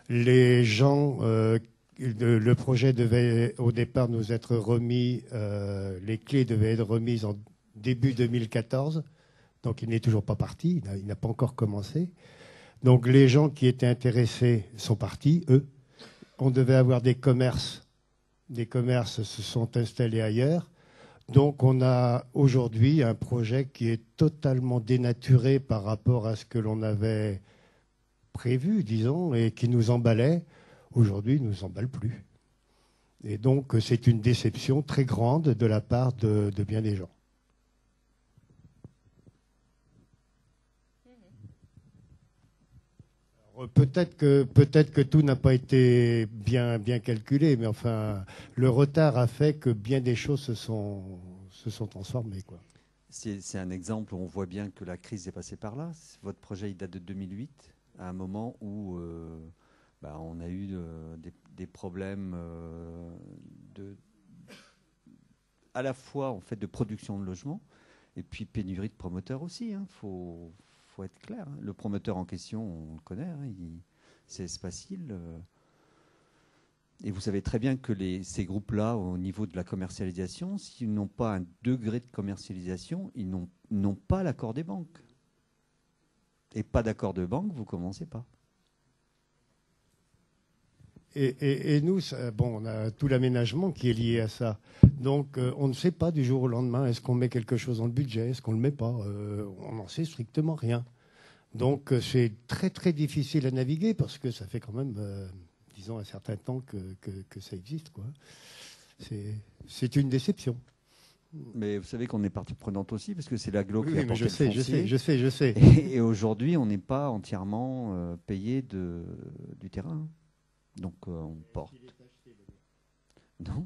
Les gens, le projet devait au départ nous être remis, les clés devaient être remises en début 2014, donc il n'est toujours pas parti, il n'a pas encore commencé. Donc les gens qui étaient intéressés sont partis, eux. On devait avoir des commerces se sont installés ailleurs. Donc on a aujourd'hui un projet qui est totalement dénaturé par rapport à ce que l'on avait prévu, disons, et qui nous emballait. Aujourd'hui, il ne nous emballe plus. Et donc c'est une déception très grande de la part de bien des gens. Alors, peut-être que tout n'a pas été bien calculé, mais enfin, le retard a fait que bien des choses se sont transformées, quoi. C'est un exemple où on voit bien que la crise est passée par là. Votre projet il date de 2008, à un moment où on a eu des problèmes à la fois en fait de production de logements et puis pénurie de promoteurs aussi. Faut être clair. Le promoteur en question, on le connaît, c'est facile. Et vous savez très bien que ces groupes-là, au niveau de la commercialisation, s'ils n'ont pas un degré de commercialisation, ils n'ont pas l'accord des banques. Et pas d'accord de banque, vous ne commencez pas. Et nous, on a tout l'aménagement qui est lié à ça. Donc, on ne sait pas du jour au lendemain, est-ce qu'on met quelque chose dans le budget, est-ce qu'on ne le met pas. On n'en sait strictement rien. Donc, c'est très, très difficile à naviguer parce que ça fait quand même, disons, un certain temps que ça existe, quoi. C'est une déception. Mais vous savez qu'on est partie prenante aussi parce que c'est l'agglo qui a porté je sais. je sais. Et aujourd'hui, on n'est pas entièrement payé du terrain. Donc on porte. Non.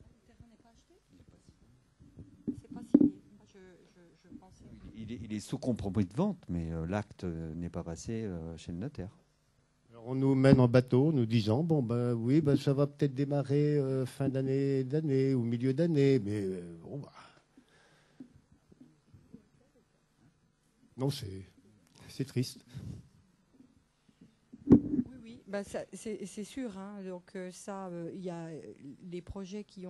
Le terrain n'est pas acheté ? C'est pas signé. Je pensais. Il est sous compromis de vente, mais l'acte n'est pas passé chez le notaire. Alors, on nous mène en bateau, nous disant ça va peut-être démarrer fin d'année ou milieu d'année, mais non, c'est triste. C'est sûr. Hein. Donc il y a les projets qui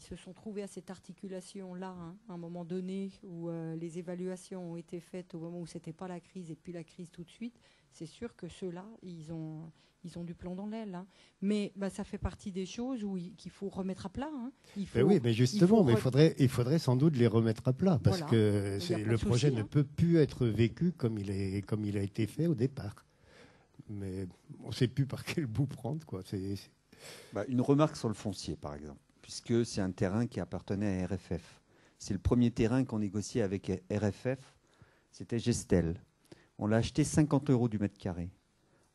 se sont trouvés à cette articulation-là, hein, à un moment donné où les évaluations ont été faites au moment où c'était pas la crise et puis la crise tout de suite. C'est sûr que ceux-là, ils ont du plomb dans l'aile. Hein. Mais ça fait partie des choses qu'il faut remettre à plat. Hein. Oui, mais justement, il faudrait sans doute les remettre à plat parce que le projet ne peut plus être vécu comme il a été fait au départ. Mais on ne sait plus par quel bout prendre, quoi. Une remarque sur le foncier, par exemple, puisque c'est un terrain qui appartenait à RFF. C'est le premier terrain qu'on négociait avec RFF, c'était Gestel. On l'a acheté 50 € du mètre carré.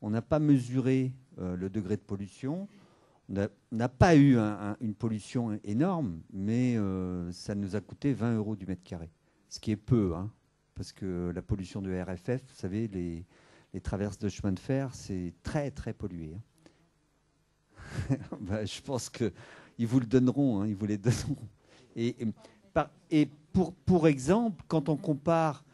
On n'a pas mesuré le degré de pollution. On n'a pas eu une pollution énorme, mais ça nous a coûté 20 € du mètre carré. Ce qui est peu, hein, parce que la pollution de RFF, vous savez, les traverses de chemin de fer, c'est très, très pollué. Hein. Je pense qu'ils vous le donneront, hein, ils vous les donneront. Et pour exemple, quand on compare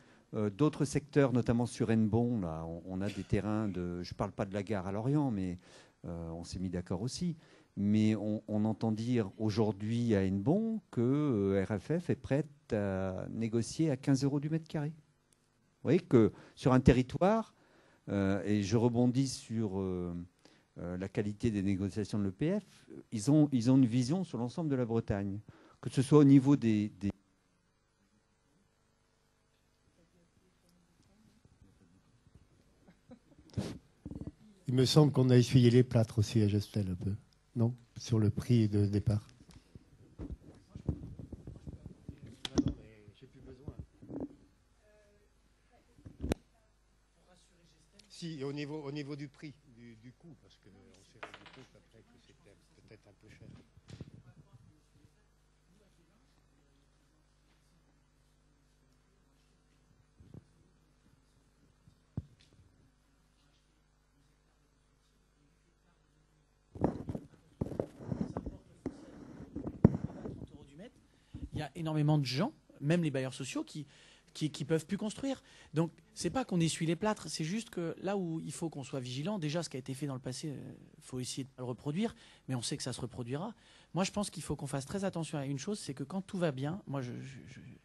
d'autres secteurs, notamment sur Hennebont, là, on a des terrains de... Je ne parle pas de la gare à Lorient, mais on s'est mis d'accord aussi. Mais on entend dire aujourd'hui à Hennebont que RFF est prête à négocier à 15 € du mètre carré. Vous voyez que sur un territoire, et je rebondis sur la qualité des négociations de l'EPF, ils ont une vision sur l'ensemble de la Bretagne. Que ce soit au niveau des Il me semble qu'on a essuyé les plâtres aussi à Gestel un peu, non? Sur le prix de départ. Si, au niveau du prix, du coût, parce qu'on s'est rendu compte après que c'était peut-être un peu cher. Il y a énormément de gens, même les bailleurs sociaux, qui peuvent plus construire. Donc, c'est pas qu'on essuie les plâtres, c'est juste que là où il faut qu'on soit vigilant, déjà ce qui a été fait dans le passé, il faut essayer de pas le reproduire, mais on sait que ça se reproduira. Moi, je pense qu'il faut qu'on fasse très attention à une chose, c'est que quand tout va bien, moi je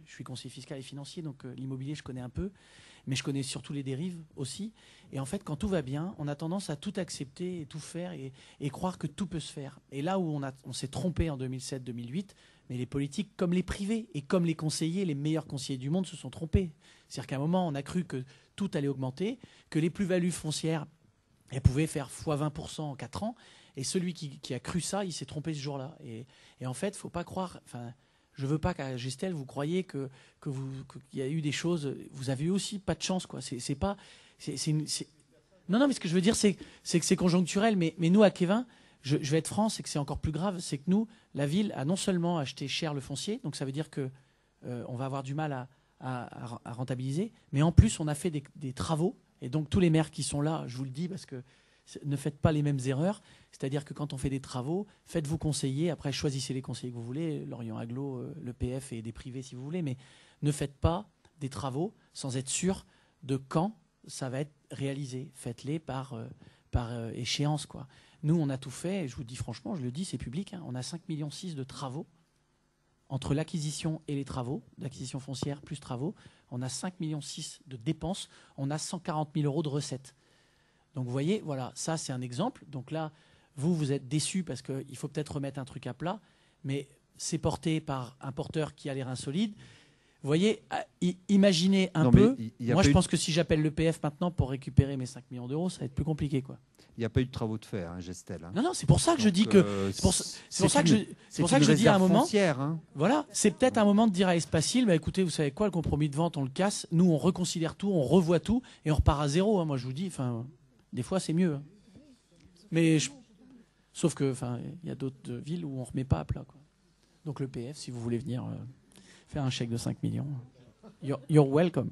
suis conseiller fiscal et financier, donc l'immobilier je connais un peu, mais je connais surtout les dérives aussi. Et en fait, quand tout va bien, on a tendance à tout accepter et tout faire et croire que tout peut se faire. Et là où on s'est trompé en 2007-2008, mais les politiques, comme les privés et comme les conseillers, les meilleurs conseillers du monde se sont trompés. C'est-à-dire qu'à un moment, on a cru que tout allait augmenter, que les plus-values foncières, elles pouvaient faire x20% en 4 ans. Et celui qui a cru ça, il s'est trompé ce jour-là. Et en fait, il ne faut pas croire... Enfin, je ne veux pas qu'à Gestel, vous croyez qu'il y a eu des choses... Vous avez eu aussi pas de chance, quoi. Non, mais ce que je veux dire, c'est que c'est conjoncturel. Mais nous, à Kévin... Je vais être franc, c'est que c'est encore plus grave, c'est que nous, la ville a non seulement acheté cher le foncier, donc ça veut dire que on va avoir du mal à rentabiliser, mais en plus on a fait des travaux, et donc tous les maires qui sont là, je vous le dis, parce que ne faites pas les mêmes erreurs, c'est-à-dire que quand on fait des travaux, faites-vous conseiller, après choisissez les conseillers que vous voulez, Lorient Aglo, l'EPF et des privés si vous voulez, mais ne faites pas des travaux sans être sûr de quand ça va être réalisé. Faites-les par échéance, quoi. Nous, on a tout fait, et je vous dis franchement, je le dis, c'est public, hein, on a 5,6 millions de travaux. Entre l'acquisition et les travaux, l'acquisition foncière plus travaux, on a 5,6 millions de dépenses, on a 140 000 € de recettes. Donc vous voyez, voilà, ça c'est un exemple. Donc là, vous êtes déçus parce qu'il faut peut-être remettre un truc à plat, mais c'est porté par un porteur qui a les reins solides. Vous voyez, imaginez un peu. Moi, je pense que si j'appelle l'EPF maintenant pour récupérer mes 5 millions d'euros, ça va être plus compliqué, quoi. Il n'y a pas eu de travaux de fer, hein, Gestel. Hein. Non, c'est pour ça que je dis que... C'est pour ça que je dis à un moment... Hein. Voilà, c'est peut-être un moment de dire à Espacil, écoutez, vous savez quoi, le compromis de vente, on le casse. Nous, on reconsidère tout, on revoit tout, et on repart à zéro. Hein, moi, je vous dis, des fois, c'est mieux. Hein. Mais sauf que, il y a d'autres villes où on ne remet pas à plat, quoi. Donc le PF, si vous voulez venir faire un chèque de 5 millions, you're welcome.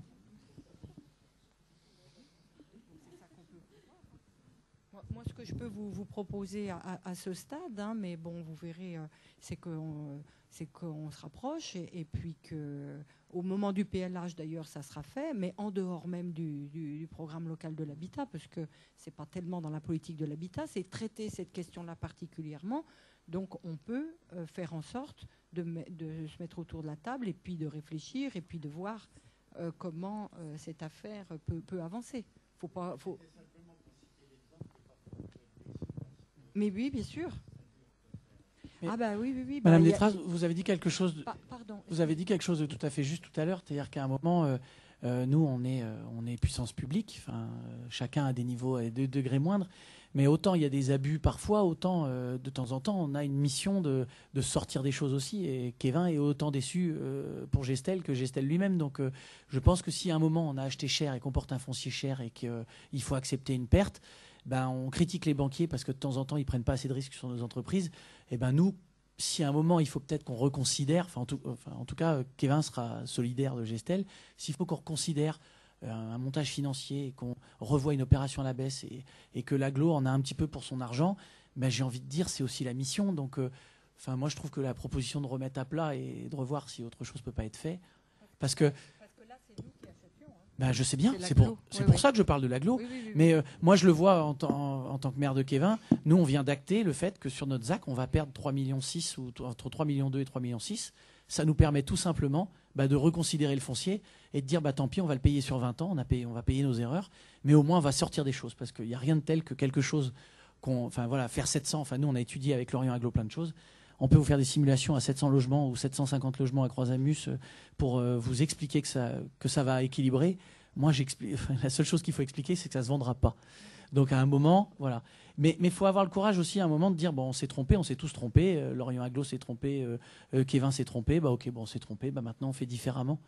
Moi, ce que je peux vous proposer à ce stade, hein, mais bon, vous verrez, c'est qu'on se rapproche et puis qu'au moment du PLH, d'ailleurs, ça sera fait, mais en dehors même du programme local de l'habitat, parce que ce n'est pas tellement dans la politique de l'habitat, c'est traiter cette question-là particulièrement. Donc, on peut faire en sorte de se mettre autour de la table et puis de réfléchir et puis de voir comment cette affaire peut avancer. Mais oui, bien sûr. Mais ah bah oui. Madame Détraz, vous avez dit quelque chose. Pardon. Vous avez dit quelque chose de tout à fait juste tout à l'heure, c'est-à-dire qu'à un moment, nous, on est puissance publique. Enfin, chacun a des niveaux et des degrés moindres. Mais autant il y a des abus parfois, autant de temps en temps, on a une mission de sortir des choses aussi. Et Kévin est autant déçu pour Gestel que Gestel lui-même. Donc je pense que si à un moment on a acheté cher et qu'on porte un foncier cher et qu'il faut accepter une perte, ben, on critique les banquiers parce que de temps en temps ils prennent pas assez de risques sur nos entreprises. Et ben nous, si à un moment il faut peut-être qu'on reconsidère, en tout cas Kévin sera solidaire de Gestel, s'il faut qu'on reconsidère un montage financier et qu'on revoie une opération à la baisse et que l'agglo en a un petit peu pour son argent, ben, j'ai envie de dire c'est aussi la mission. Donc moi je trouve que la proposition de remettre à plat et de revoir si autre chose peut pas être fait, parce que là c'est nous qui achetions. Ben, je sais bien, c'est pour ça que je parle de l'agglo. Oui. Mais moi, je le vois en tant que maire de Kévin. Nous, on vient d'acter le fait que sur notre ZAC, on va perdre 3,6 millions ou entre 3,2 millions et 3,6 millions. Ça nous permet tout simplement de reconsidérer le foncier et de dire tant pis, on va le payer sur 20 ans, on va payer nos erreurs, mais au moins on va sortir des choses parce qu'il n'y a rien de tel que quelque chose faire 700. Enfin, nous, on a étudié avec Lorient Agglo plein de choses. On peut vous faire des simulations à 700 logements ou 750 logements à Croix-Amus pour vous expliquer que ça va équilibrer. Moi, la seule chose qu'il faut expliquer, c'est que ça ne se vendra pas. Donc, à un moment, voilà. Mais il faut avoir le courage aussi, à un moment, de dire on s'est trompé, on s'est tous trompés. Lorient Agglo s'est trompé, Kévin s'est trompé. On s'est trompé. Maintenant, on fait différemment.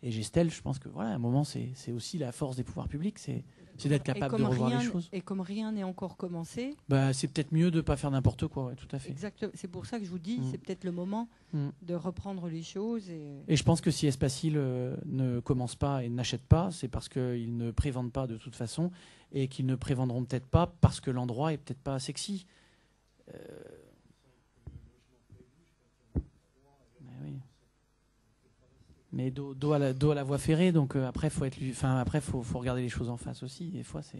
Et Gestel, je pense que à un moment, c'est aussi la force des pouvoirs publics, c'est d'être capable de revoir les choses. Et comme rien n'est encore commencé, c'est peut-être mieux de ne pas faire n'importe quoi, ouais, tout à fait. Exactement. C'est pour ça que je vous dis, c'est peut-être le moment de reprendre les choses. Et je pense que si Espacil ne commence pas et n'achète pas, c'est parce qu'ils ne prévendent pas de toute façon et qu'ils ne prévendront peut-être pas parce que l'endroit est peut-être pas sexy. Mais dos à la voie ferrée, donc après faut regarder les choses en face aussi. Des fois, c'est.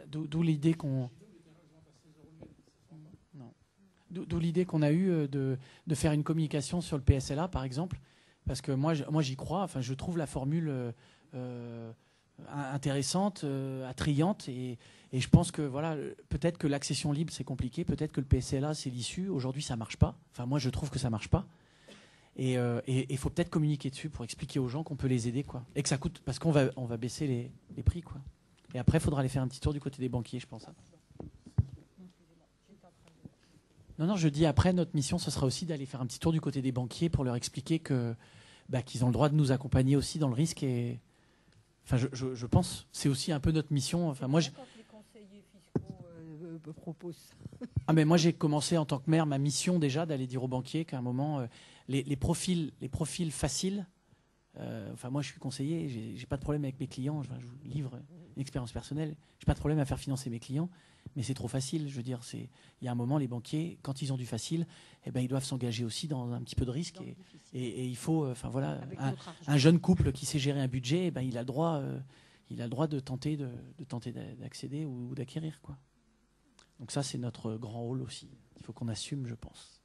D'où l'idée qu'on a eue de faire une communication sur le PSLA, par exemple, parce que moi j'y crois. Enfin, je trouve la formule intéressante, attrayante, et je pense que peut-être que l'accession libre c'est compliqué, peut-être que le PSLA c'est l'issue. Aujourd'hui, ça marche pas. Enfin, moi je trouve que ça marche pas. Et il faut peut-être communiquer dessus pour expliquer aux gens qu'on peut les aider, quoi. Et que ça coûte, parce qu'on va baisser les prix, quoi. Et après, il faudra aller faire un petit tour du côté des banquiers, je pense. Non, je dis après, notre mission, ce sera aussi d'aller faire un petit tour du côté des banquiers pour leur expliquer qu'ils ont le droit de nous accompagner aussi dans le risque. Et je pense, c'est aussi un peu notre mission. Enfin, moi, quand les conseillers fiscaux proposent. Mais moi, j'ai commencé en tant que maire ma mission déjà d'aller dire aux banquiers qu'à un moment, les profils faciles. Moi, je suis conseiller, j'ai pas de problème avec mes clients. Je vous livre une expérience personnelle. J'ai pas de problème à faire financer mes clients, mais c'est trop facile. Je veux dire, il y a un moment, les banquiers, quand ils ont du facile, ils doivent s'engager aussi dans un petit peu de risque. Et il faut, un jeune couple qui sait gérer un budget, il a le droit de tenter d'accéder ou d'acquérir, quoi. Donc ça, c'est notre grand rôle aussi. Il faut qu'on assume, je pense.